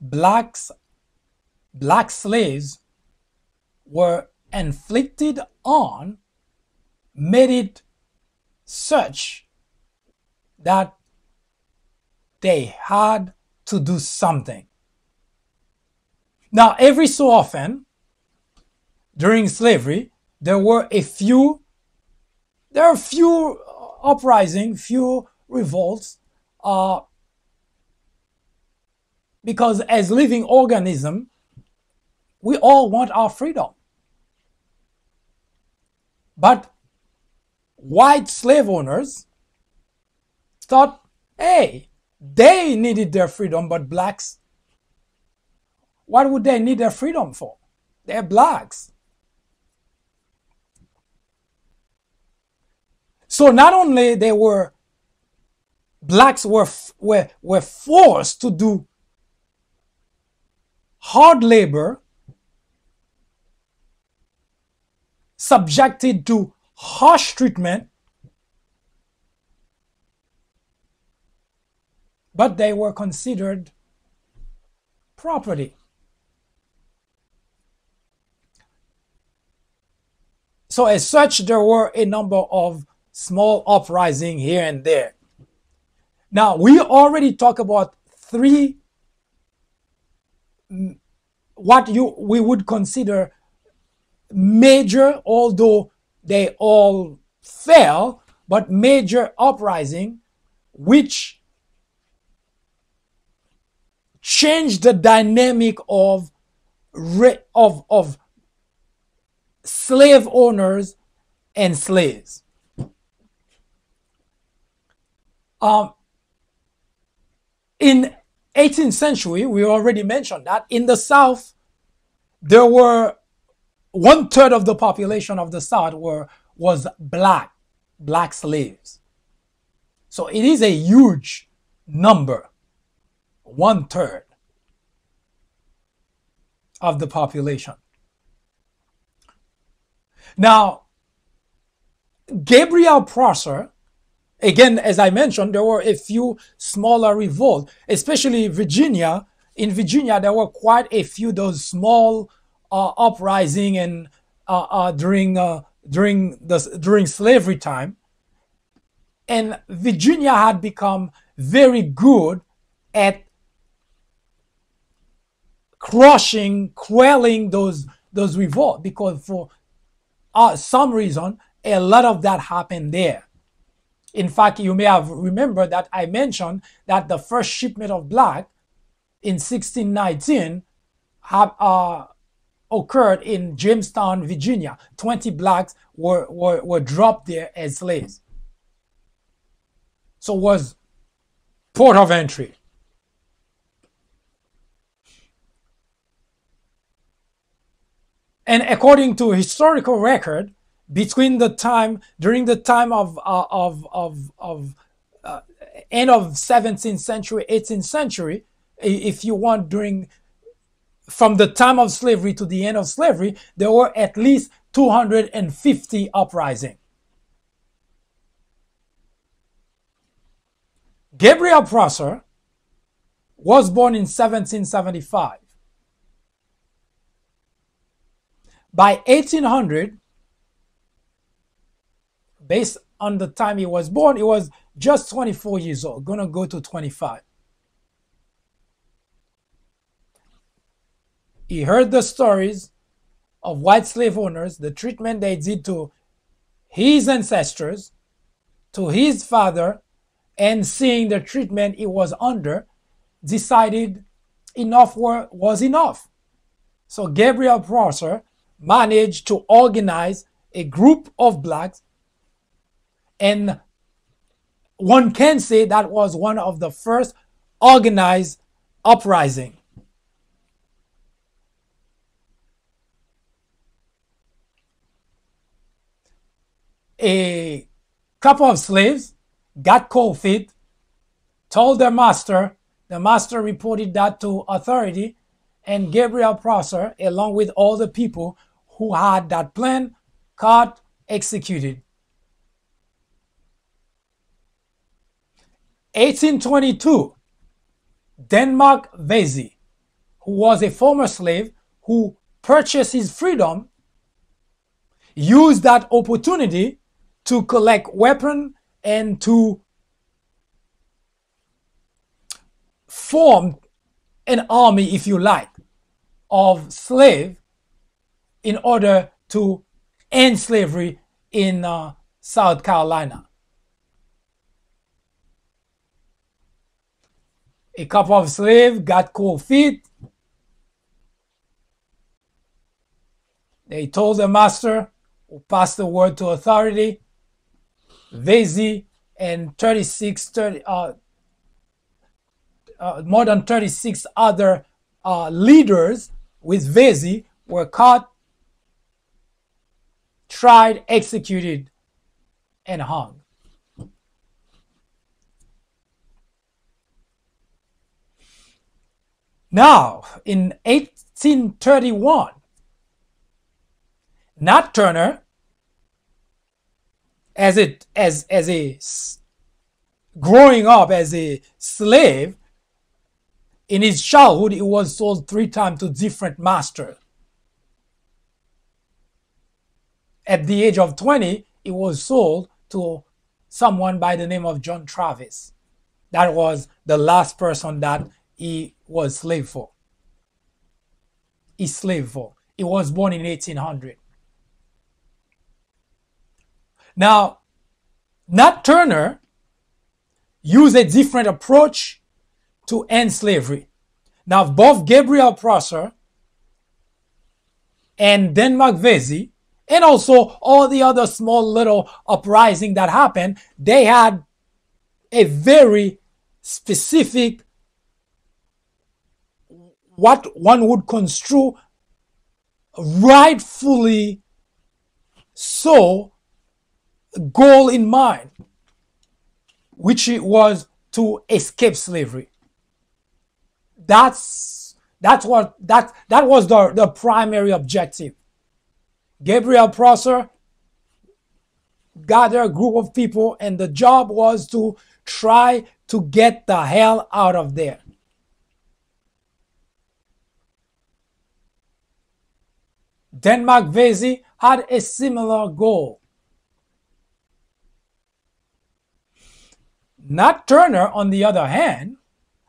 black slaves were inflicted on made it such that they had to do something. Now, every so often during slavery, there were few uprisings, few revolts, because as living organisms, we all want our freedom. But white slave owners thought, hey, they needed their freedom, but blacks, what would they need their freedom for? They're blacks. So not only blacks were forced to do hard labor, subjected to harsh treatment, but they were considered property. So as such, there were a number of small uprisings here and there. Now, we already talked about three, we would consider major, although they all fell, but major uprising, which changed the dynamic of slave owners and slaves. In 18th century, we already mentioned that in the South, there were 1/3 of the population of the South was black slaves. So it is a huge number, 1/3 of the population. Now, Gabriel Prosser, again, as I mentioned, there were a few smaller revolts, especially Virginia. In Virginia, there were quite a few those small uprising and during slavery time. And Virginia had become very good at quelling those revolts, because for some reason, a lot of that happened there. In fact, you may have remembered that I mentioned that the first shipment of black in 1619 occurred in Jamestown, Virginia. 20 blacks were dropped there as slaves. So it was port of entry. And according to historical record, during the time of end of 17th century, 18th century, if you want, from the time of slavery to the end of slavery, there were at least 250 uprisings. Gabriel Prosser was born in 1775. By 1800, based on the time he was born, he was just 24 years old, gonna go to 25. He heard the stories of white slave owners, the treatment they did to his ancestors, to his father, and seeing the treatment he was under, decided enough was enough. So Gabriel Prosser managed to organize a group of blacks, and one can say that was one of the first organized uprising. A couple of slaves got cold feet, told their master. The master reported that to authority, and Gabriel Prosser, along with all the people who had that plan, caught, executed. 1822, Denmark Vesey, who was a former slave who purchased his freedom, used that opportunity to collect weapons and to form an army, if you like, of slaves in order to end slavery in South Carolina. A couple of slaves got cold feet. They told the master, who passed the word to authority. Vesey and more than 36 other leaders with Vesey were caught, tried, executed, and hung. Now, in 1831, Nat Turner, growing up as a slave, in his childhood, he was sold 3 times to different masters. At the age of 20, he was sold to someone by the name of John Travis. That was the last person that he was slave for. He slaved for. He was born in 1800. Now, Nat Turner used a different approach to end slavery. Now, both Gabriel Prosser and Denmark Vesey, and also all the other small little uprising that happened, they had a very specific, what one would construe rightfully so, goal in mind, which it was to escape slavery. That was the primary objective. Gabriel Prosser gathered a group of people, and the job was to try to get the hell out of there. Denmark Vesey had a similar goal. Nat Turner, on the other hand,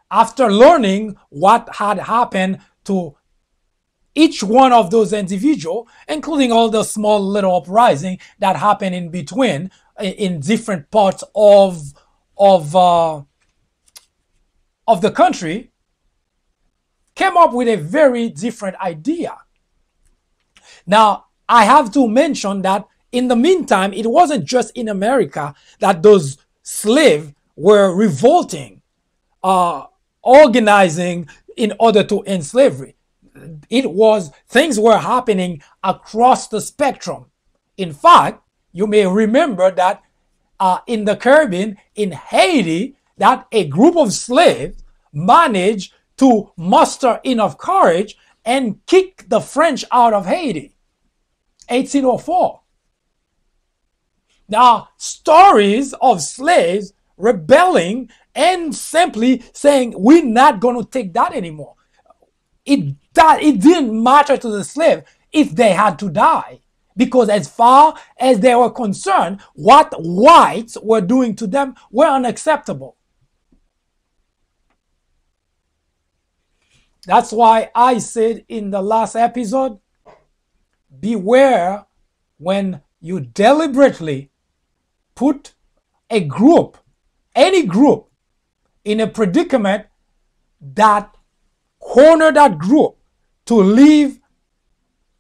after learning what had happened to each one of those individuals, including all the small little uprising that happened in between in different parts of the country, came up with a very different idea. Now, I have to mention that in the meantime, it wasn't just in America that those slaves were revolting, organizing in order to end slavery. Things were happening across the spectrum. In fact, you may remember that in the Caribbean, in Haiti, that a group of slaves managed to muster enough courage and kick the French out of Haiti, 1804. Now, stories of slaves rebelling and simply saying, we're not going to take that anymore. It didn't matter to the slave if they had to die, because as far as they were concerned, what whites were doing to them were unacceptable. That's why I said in the last episode, beware when you deliberately put a group, any group, in a predicament that corner that group to live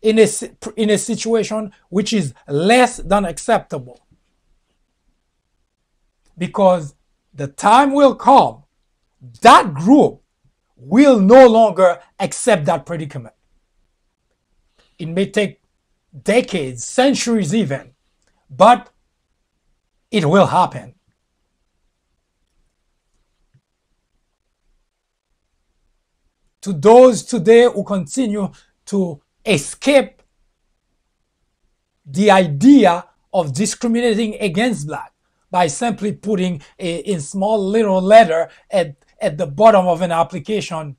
in a situation which is less than acceptable. Because the time will come, that group will no longer accept that predicament. It may take decades, centuries even, but it will happen. To those today who continue to escape the idea of discriminating against black by simply putting a small little letter at the bottom of an application,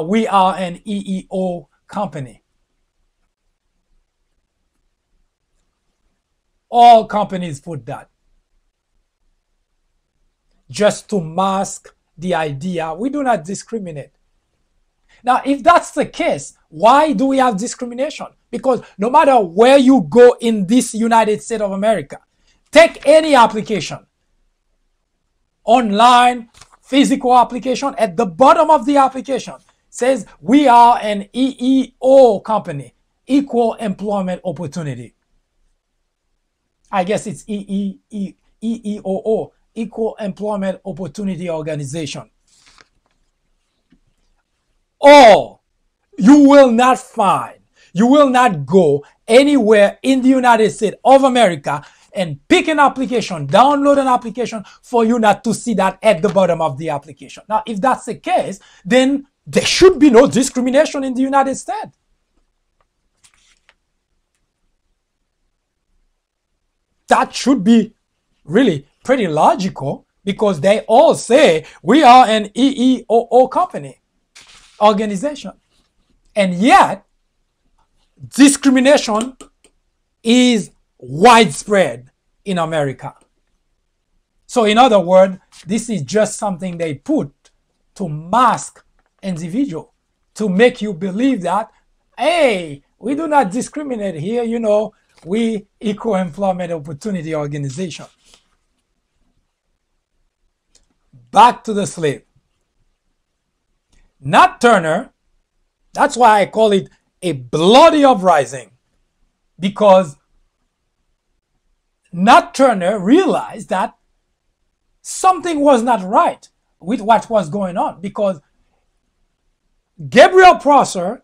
we are an EEO company. All companies put that, just to mask the idea we do not discriminate. Now, if that's the case, why do we have discrimination? Because no matter where you go in this United States of America, take any application, online, physical application, at the bottom of the application says we are an EEO company, Equal Employment Opportunity. I guess it's EEOO, Equal Employment Opportunity Organization. Or you will not go anywhere in the United States of America and pick an application, download an application for you not to see that at the bottom of the application. Now, if that's the case, then there should be no discrimination in the United States. That should be really pretty logical, because they all say we are an EEOO company, organization. And yet, discrimination is widespread in America. So in other words, this is just something they put to mask individual, to make you believe that, hey, we do not discriminate here, you know, we equal employment opportunity organization. Back to the slave. Nat Turner, that's why I call it a bloody uprising, because Nat Turner realized that something was not right with what was going on, because Gabriel Prosser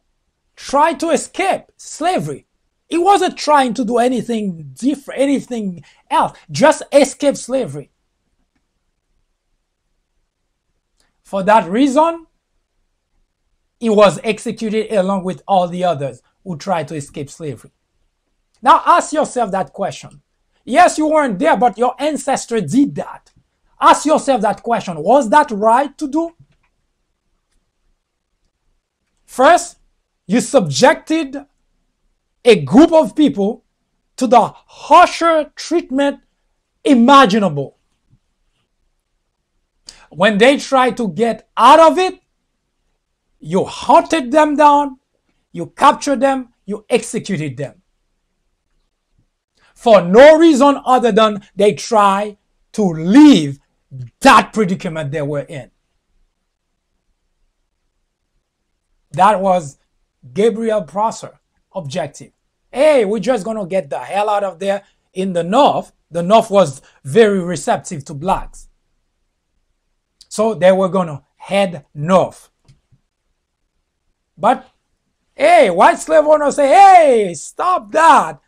tried to escape slavery. He wasn't trying to do anything different, anything else, just escape slavery. For that reason, he was executed along with all the others who tried to escape slavery. Now ask yourself that question. Yes, you weren't there, but your ancestors did that. Ask yourself that question. Was that right to do? First, you subjected a group of people to the harsher treatment imaginable. When they tried to get out of it, you hunted them down, you captured them, you executed them. For no reason other than they tried to leave that predicament they were in. That was Gabriel Prosser objective. Hey, we're just going to get the hell out of there. In the North was very receptive to blacks. So they were going to head north. But, hey, white slave owners say, hey, stop that.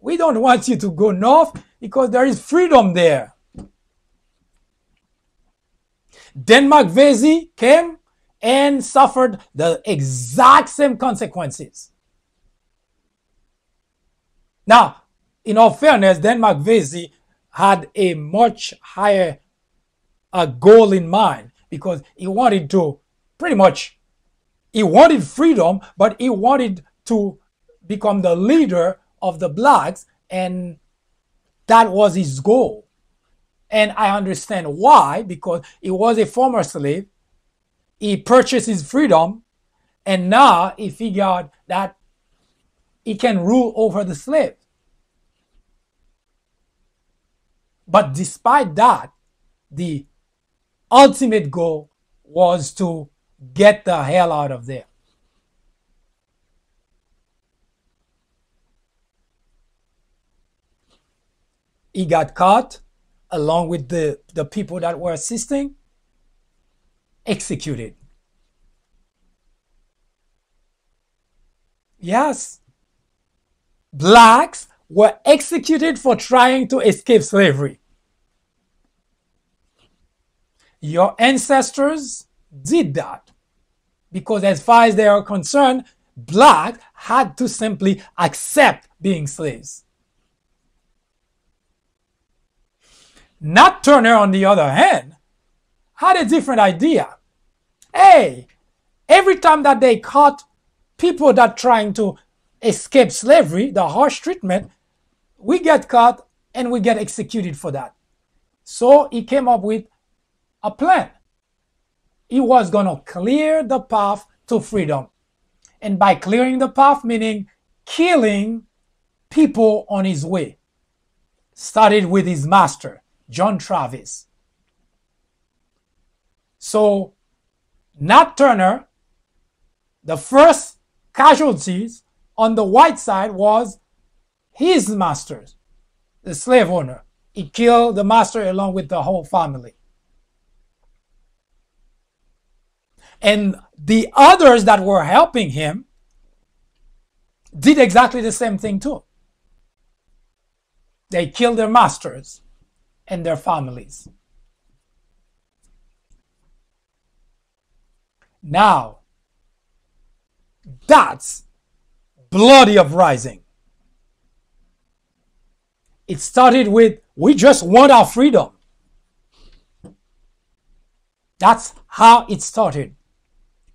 We don't want you to go north because there is freedom there. Denmark Vesey came and suffered the exact same consequences. Now, in all fairness, Denmark Vesey had a much higher goal in mind, because he wanted to he wanted freedom, but he wanted to become the leader of the blacks, and that was his goal. And I understand why, because he was a former slave, he purchased his freedom, and now he figured that he can rule over the slave. But despite that, the ultimate goal was to get the hell out of there. He got caught along with the people that were assisting, executed. Yes, blacks were executed for trying to escape slavery. Your ancestors did that because, as far as they are concerned, blacks had to simply accept being slaves. Nat Turner, on the other hand, had a different idea. Hey, every time that they caught people that trying to escape slavery, the harsh treatment, we get caught and we get executed for that. So he came up with a plan. He was going to clear the path to freedom. And by clearing the path, meaning killing people on his way. Started with his master, John Travis. So Nat Turner, the first casualties on the white side was his master, the slave owner. He killed the master along with the whole family. And the others that were helping him did exactly the same thing too. They killed their masters and their families. Now, that's bloody uprising. It started with, we just want our freedom. That's how it started.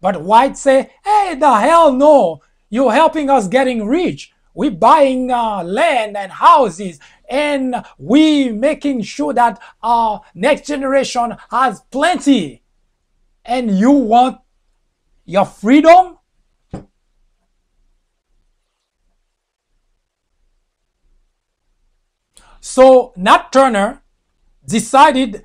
But whites say, hey, the hell no, you're helping us getting rich. We're buying land and houses, and we making sure that our next generation has plenty. And you want your freedom? So Nat Turner decided,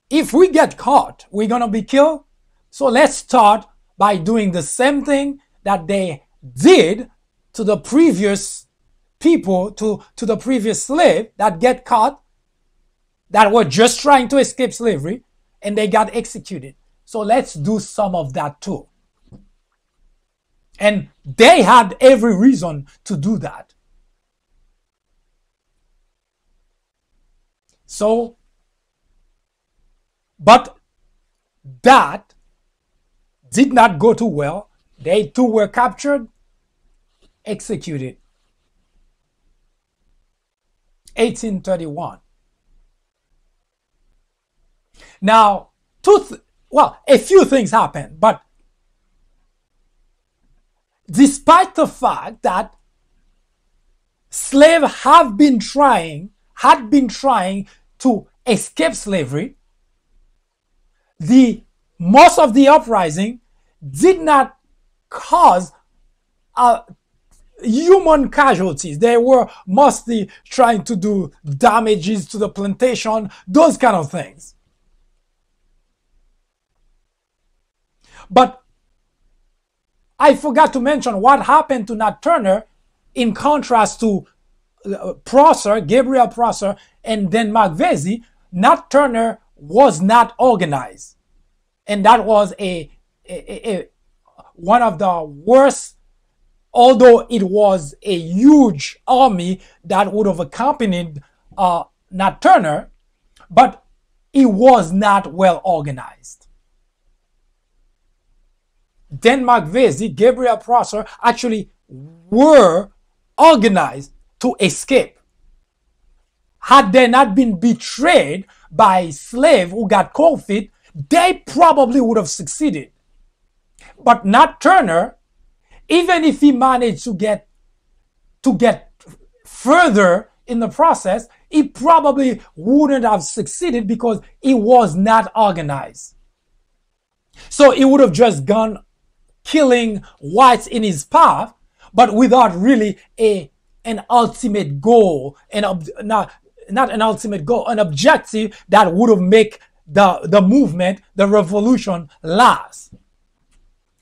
if we get caught, we're going to be killed. So let's start by doing the same thing that they did to the previous people, to the previous slave that get caught, that were just trying to escape slavery, and they got executed. So let's do some of that too. And they had every reason to do that. So, but that did not go too well. They too were captured, executed. 1831. Now, a few things happened, but despite the fact that slaves had been trying to escape slavery, most of the uprising did not cause human casualties. They were mostly trying to do damages to the plantation, those kind of things. But I forgot to mention what happened to Nat Turner in contrast to Prosser, Gabriel Prosser, and Denmark Vesey. Nat Turner was not organized. And that was one of the worst, although it was a huge army that would have accompanied Nat Turner, but it was not well organized. Denmark Vesey, Gabriel Prosser actually were organized to escape. Had they not been betrayed by slaves who got cold feet, they probably would have succeeded. But Nat Turner, even if he managed to get further in the process, he probably wouldn't have succeeded because he was not organized. So he would have just gone killing whites in his path, but without really an ultimate goal, not an ultimate goal, an objective that would have made the movement, the revolution last,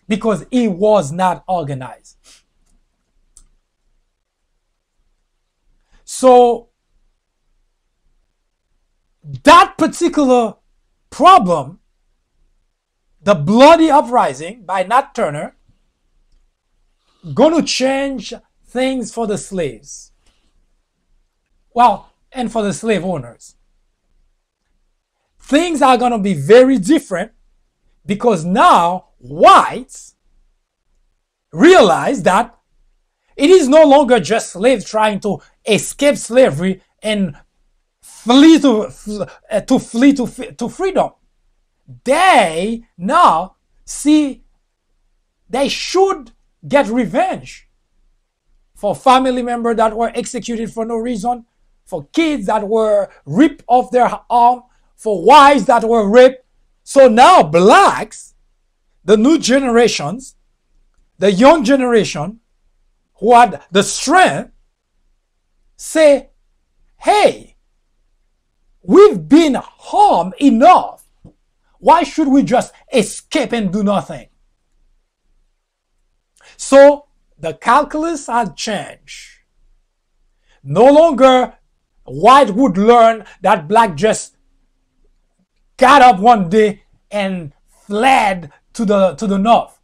because he was not organized. So that particular problem, the bloody uprising by Nat Turner, going to change things for the slaves. Well, and for the slave owners. Things are going to be very different because now whites realize that it is no longer just slaves trying to escape slavery and flee to freedom. They now see they should get revenge for family members that were executed for no reason, for kids that were ripped off their arm, for wives that were raped. So now blacks, the new generations, the young generation who had the strength, say, hey, we've been harmed enough. Why should we just escape and do nothing? So the calculus had changed. No longer white would learn that black just got up one day and fled to the north.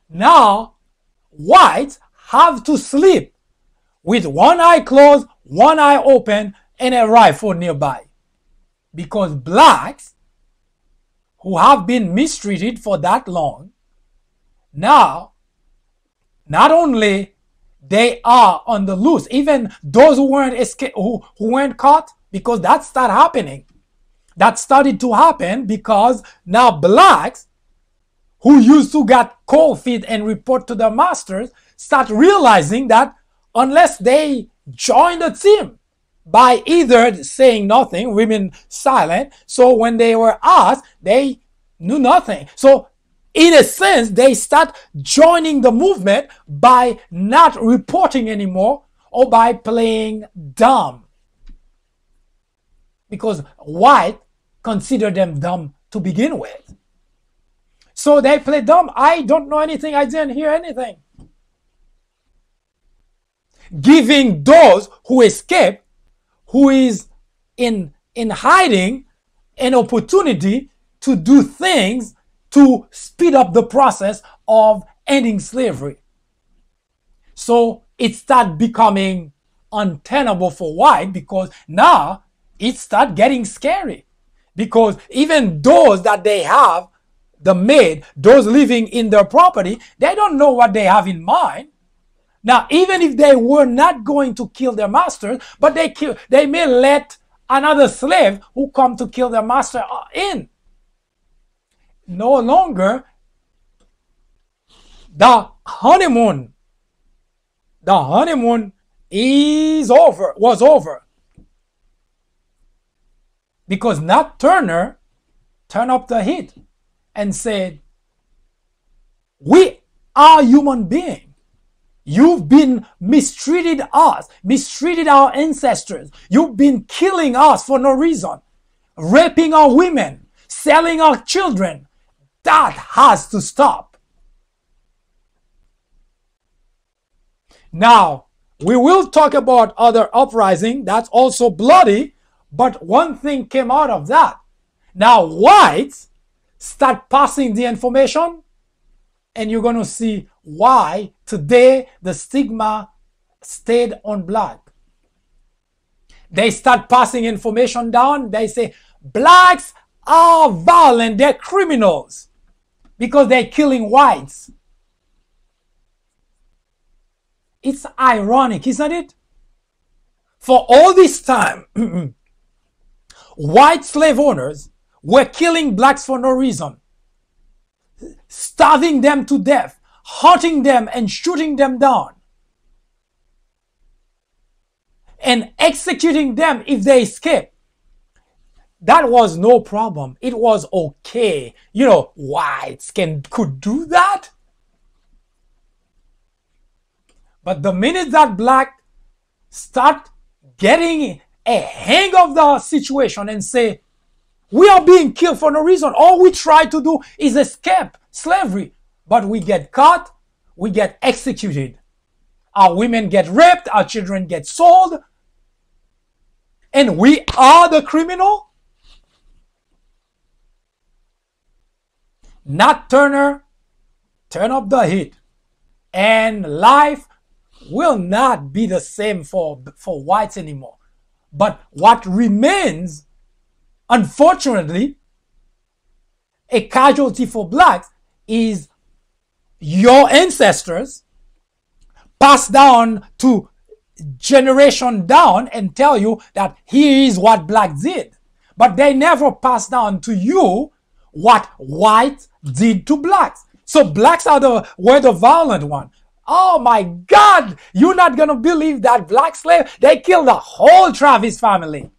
Now whites have to sleep with one eye closed, one eye open, and a rifle nearby. Because blacks who have been mistreated for that long, now, not only they are on the loose, even those who weren't caught, because that started happening. That started to happen because now blacks who used to get cold feet and report to their masters start realizing that unless they join the team by either saying nothing, remain silent, so when they were asked, they knew nothing. So in a sense, they start joining the movement by not reporting anymore or by playing dumb. Because white consider them dumb to begin with. So they play dumb. I don't know anything. I didn't hear anything. Giving those who escape, who is in hiding, an opportunity to do things to speed up the process of ending slavery. So it started becoming untenable for white because now it started getting scary. Because even those that they have, the maid, those living in their property, they don't know what they have in mind. Now, even if they were not going to kill their masters, but they may let another slave who come to kill their master in. No longer the honeymoon was over. Because Nat Turner turned up the heat and said, we are human beings. You've been mistreated us, mistreated our ancestors. You've been killing us for no reason, raping our women, selling our children. That has to stop. Now, we will talk about other uprising that's also bloody, but one thing came out of that. Now, whites start passing the information, and you're going to see why today the stigma stayed on black. They start passing information down. They say, blacks are violent, they're criminals because they're killing whites. It's ironic, isn't it? For all this time, white slave owners were killing blacks for no reason, starving them to death, hunting them and shooting them down, and executing them if they escape. That was no problem. It was okay. You know, whites could do that. But the minute that black start getting a hang of the situation and say, we are being killed for no reason. All we try to do is escape slavery. But we get caught, we get executed. Our women get raped, our children get sold. And we are the criminal? Nat Turner, turn up the heat. And life will not be the same for whites anymore. But what remains, unfortunately, a casualty for blacks is your ancestors passed down to generation down and tell you that here is what blacks did. But they never passed down to you what whites did to blacks. So blacks were the violent one. Oh my God, you're not gonna believe that black slave, they killed the whole Travis family.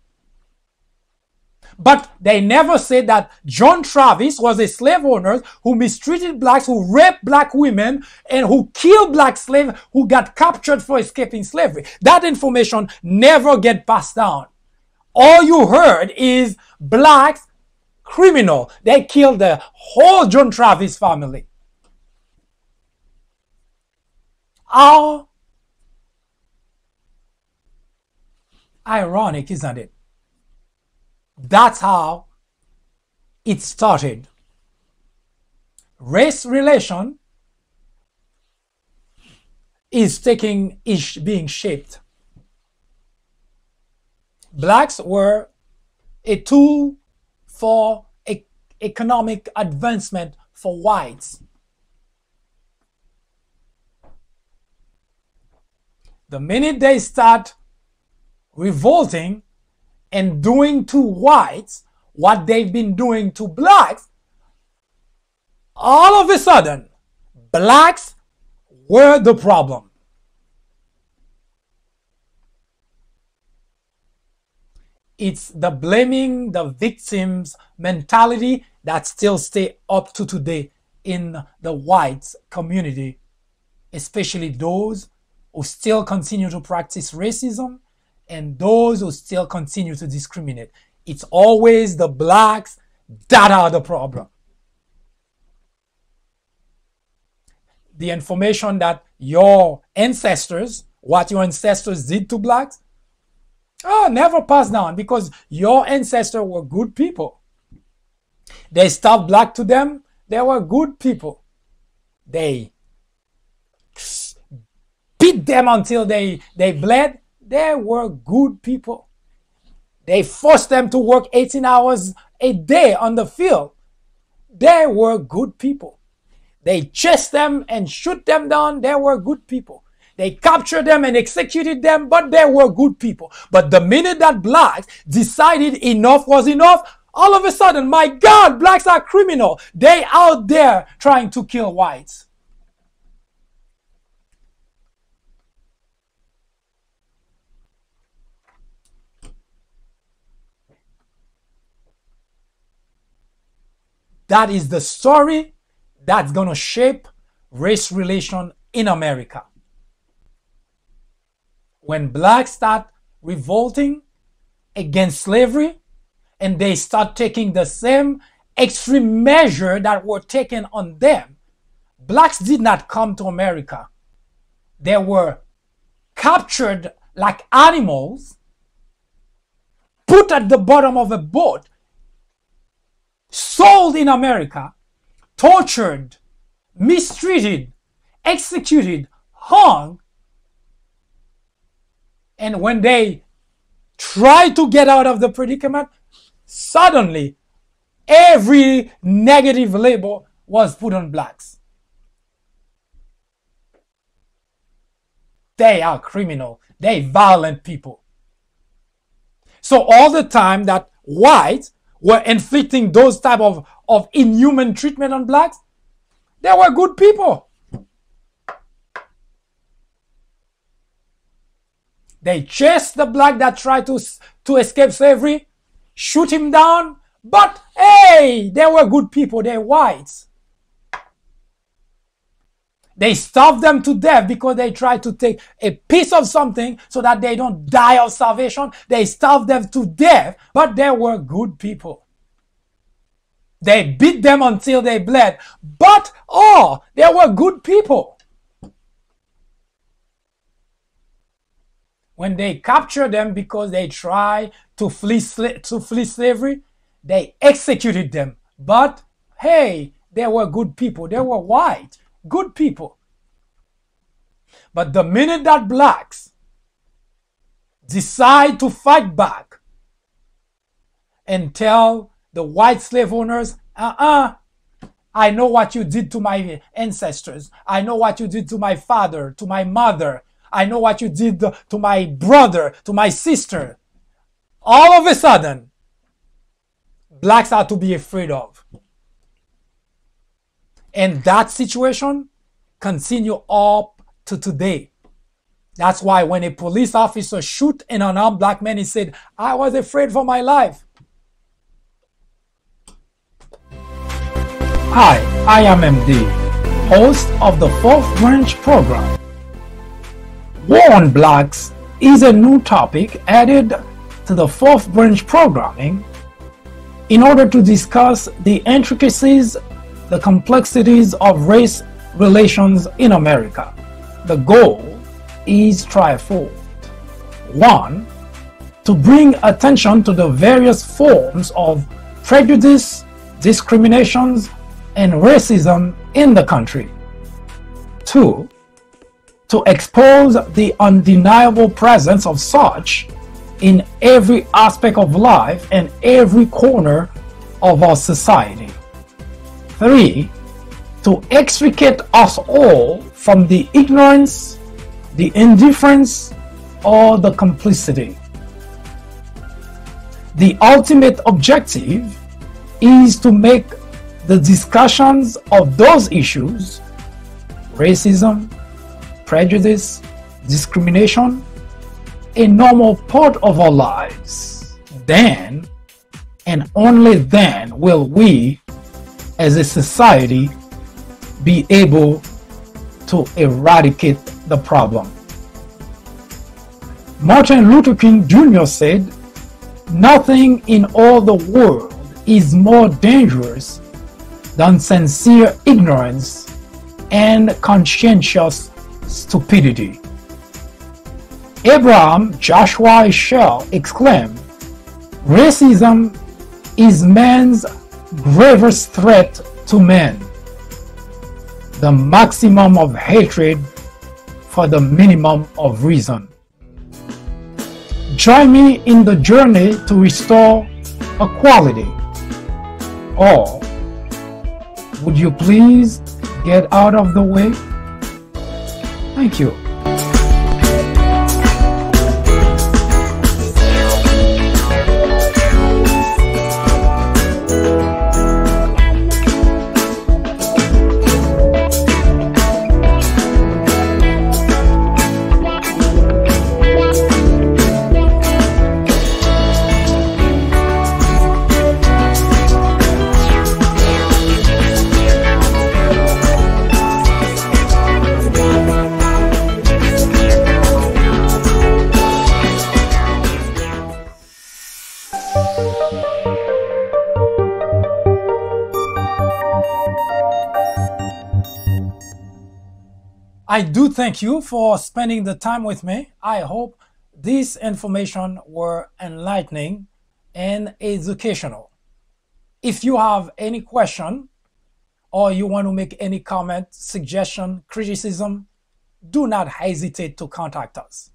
But they never said that John Travis was a slave owner who mistreated blacks, who raped black women, and who killed black slaves who got captured for escaping slavery. That information never get passed down. All you heard is blacks criminal. They killed the whole John Travis family. How ironic, isn't it? That's how it started. Race relation is being shaped. Blacks were a tool for economic advancement for whites. The minute they start revolting and doing to whites what they've been doing to blacks, all of a sudden, blacks were the problem. It's the blaming the victims mentality that still stay up to today in the white community, especially those who still continue to practice racism and those who still continue to discriminate. It's always the blacks that are the problem. The information that your ancestors, what your ancestors did to blacks, never passed down, because your ancestors were good people. They stuffed black to them. They were good people. They beat them until they bled. They were good people. They forced them to work 18 hours a day on the field. They were good people. They chased them and shoot them down. They were good people. They captured them and executed them, but they were good people. But the minute that blacks decided enough was enough, all of a sudden, my God, blacks are criminal. They out there trying to kill whites. That is the story that's going to shape race relation in America. When blacks start revolting against slavery and they start taking the same extreme measure that were taken on them, blacks did not come to America. They were captured like animals, put at the bottom of a boat, sold in America, tortured, mistreated, executed, hung. And when they tried to get out of the predicament, suddenly every negative label was put on blacks. They are criminal. They violent people. So all the time that whites were inflicting those type of inhuman treatment on blacks, they were good people. They chased the black that tried to escape slavery, shoot him down, but hey, they were good people, they're whites. They starved them to death because they tried to take a piece of something so that they don't die of starvation. They starved them to death, but they were good people. They beat them until they bled, but they were good people. When they captured them because they tried to flee slavery, they executed them. But hey, they were good people. They were white, good people. But the minute that blacks decide to fight back and tell the white slave owners, I know what you did to my ancestors. I know what you did to my father, to my mother. I know what you did to my brother, to my sister. All of a sudden, blacks are to be afraid of. And that situation continue up to today. That's why when a police officer shoot an unarmed black man, he said, I was afraid for my life. Hi, I am MD, host of the Fourth Branch program. War on Blacks is a new topic added to the Fourth Branch programming in order to discuss the intricacies, the complexities of race relations in America. The goal is threefold. 1. To bring attention to the various forms of prejudice, discriminations, and racism in the country. 2. to expose the undeniable presence of such in every aspect of life and every corner of our society. 3. To extricate us all from the ignorance, the indifference, or the complicity. The ultimate objective is to make the discussions of those issues, racism, prejudice, discrimination, a normal part of our lives. Then, and only then, will we, as a society, be able to eradicate the problem. Martin Luther King Jr. said, "Nothing in all the world is more dangerous than sincere ignorance and conscientious stupidity." Abraham Joshua Heschel exclaimed, "Racism is man's gravest threat to man, the maximum of hatred for the minimum of reason." Join me in the journey to restore equality. Or would you please get out of the way? Thank you. I do thank you for spending the time with me. I hope this information were enlightening and educational. If you have any question or you want to make any comment, suggestion, criticism, do not hesitate to contact us.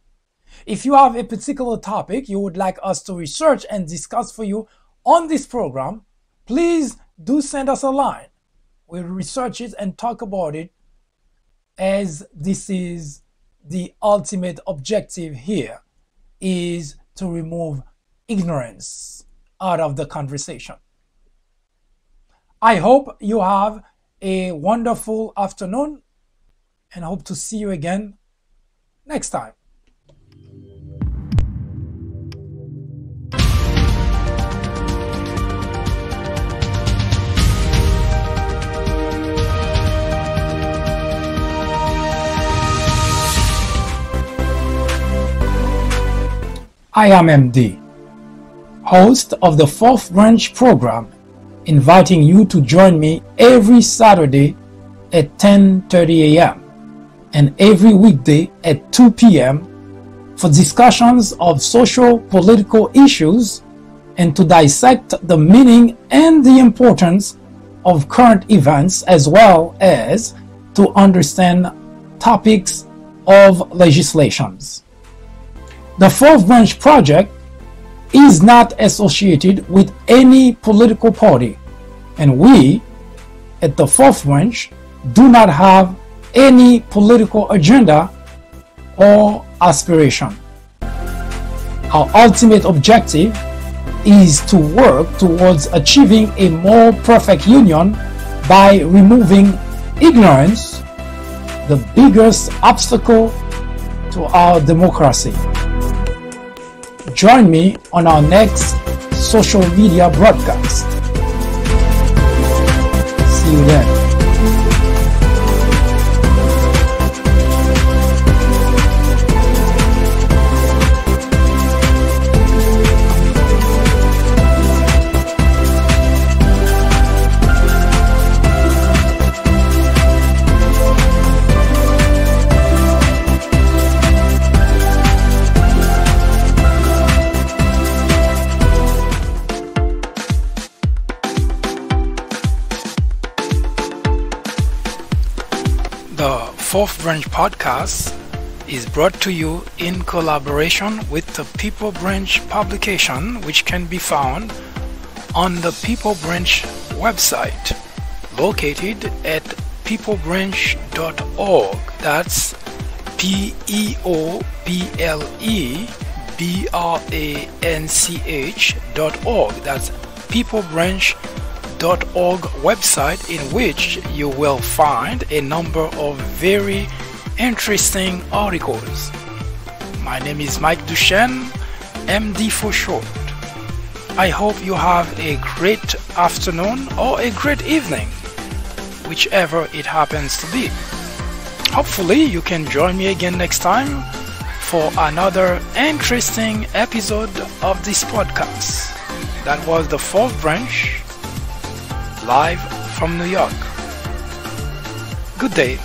If you have a particular topic you would like us to research and discuss for you on this program, please do send us a line. We'll research it and talk about it, as this is the ultimate objective here, is to remove ignorance out of the conversation. I hope you have a wonderful afternoon and hope to see you again next time. I am MD, host of the Fourth Branch program, inviting you to join me every Saturday at 10:30 a.m. and every weekday at 2 p.m. for discussions of social political issues and to dissect the meaning and the importance of current events, as well as to understand topics of legislations. The Fourth Branch Project is not associated with any political party, and we at the Fourth Branch do not have any political agenda or aspiration. Our ultimate objective is to work towards achieving a more perfect union by removing ignorance, the biggest obstacle to our democracy. Join me on our next social media broadcast. See you then. The Fourth Branch Podcast is brought to you in collaboration with the People Branch publication, which can be found on the People Branch website located at peoplebranch.org. That's peoplebranch.org. That's peoplebranch.org website, in which you will find a number of very interesting articles. My name is Mike Duchesne, MD for short. I hope you have a great afternoon or a great evening, whichever it happens to be. Hopefully you can join me again next time for another interesting episode of this podcast. That was the Fourth Branch, live from New York. Good day.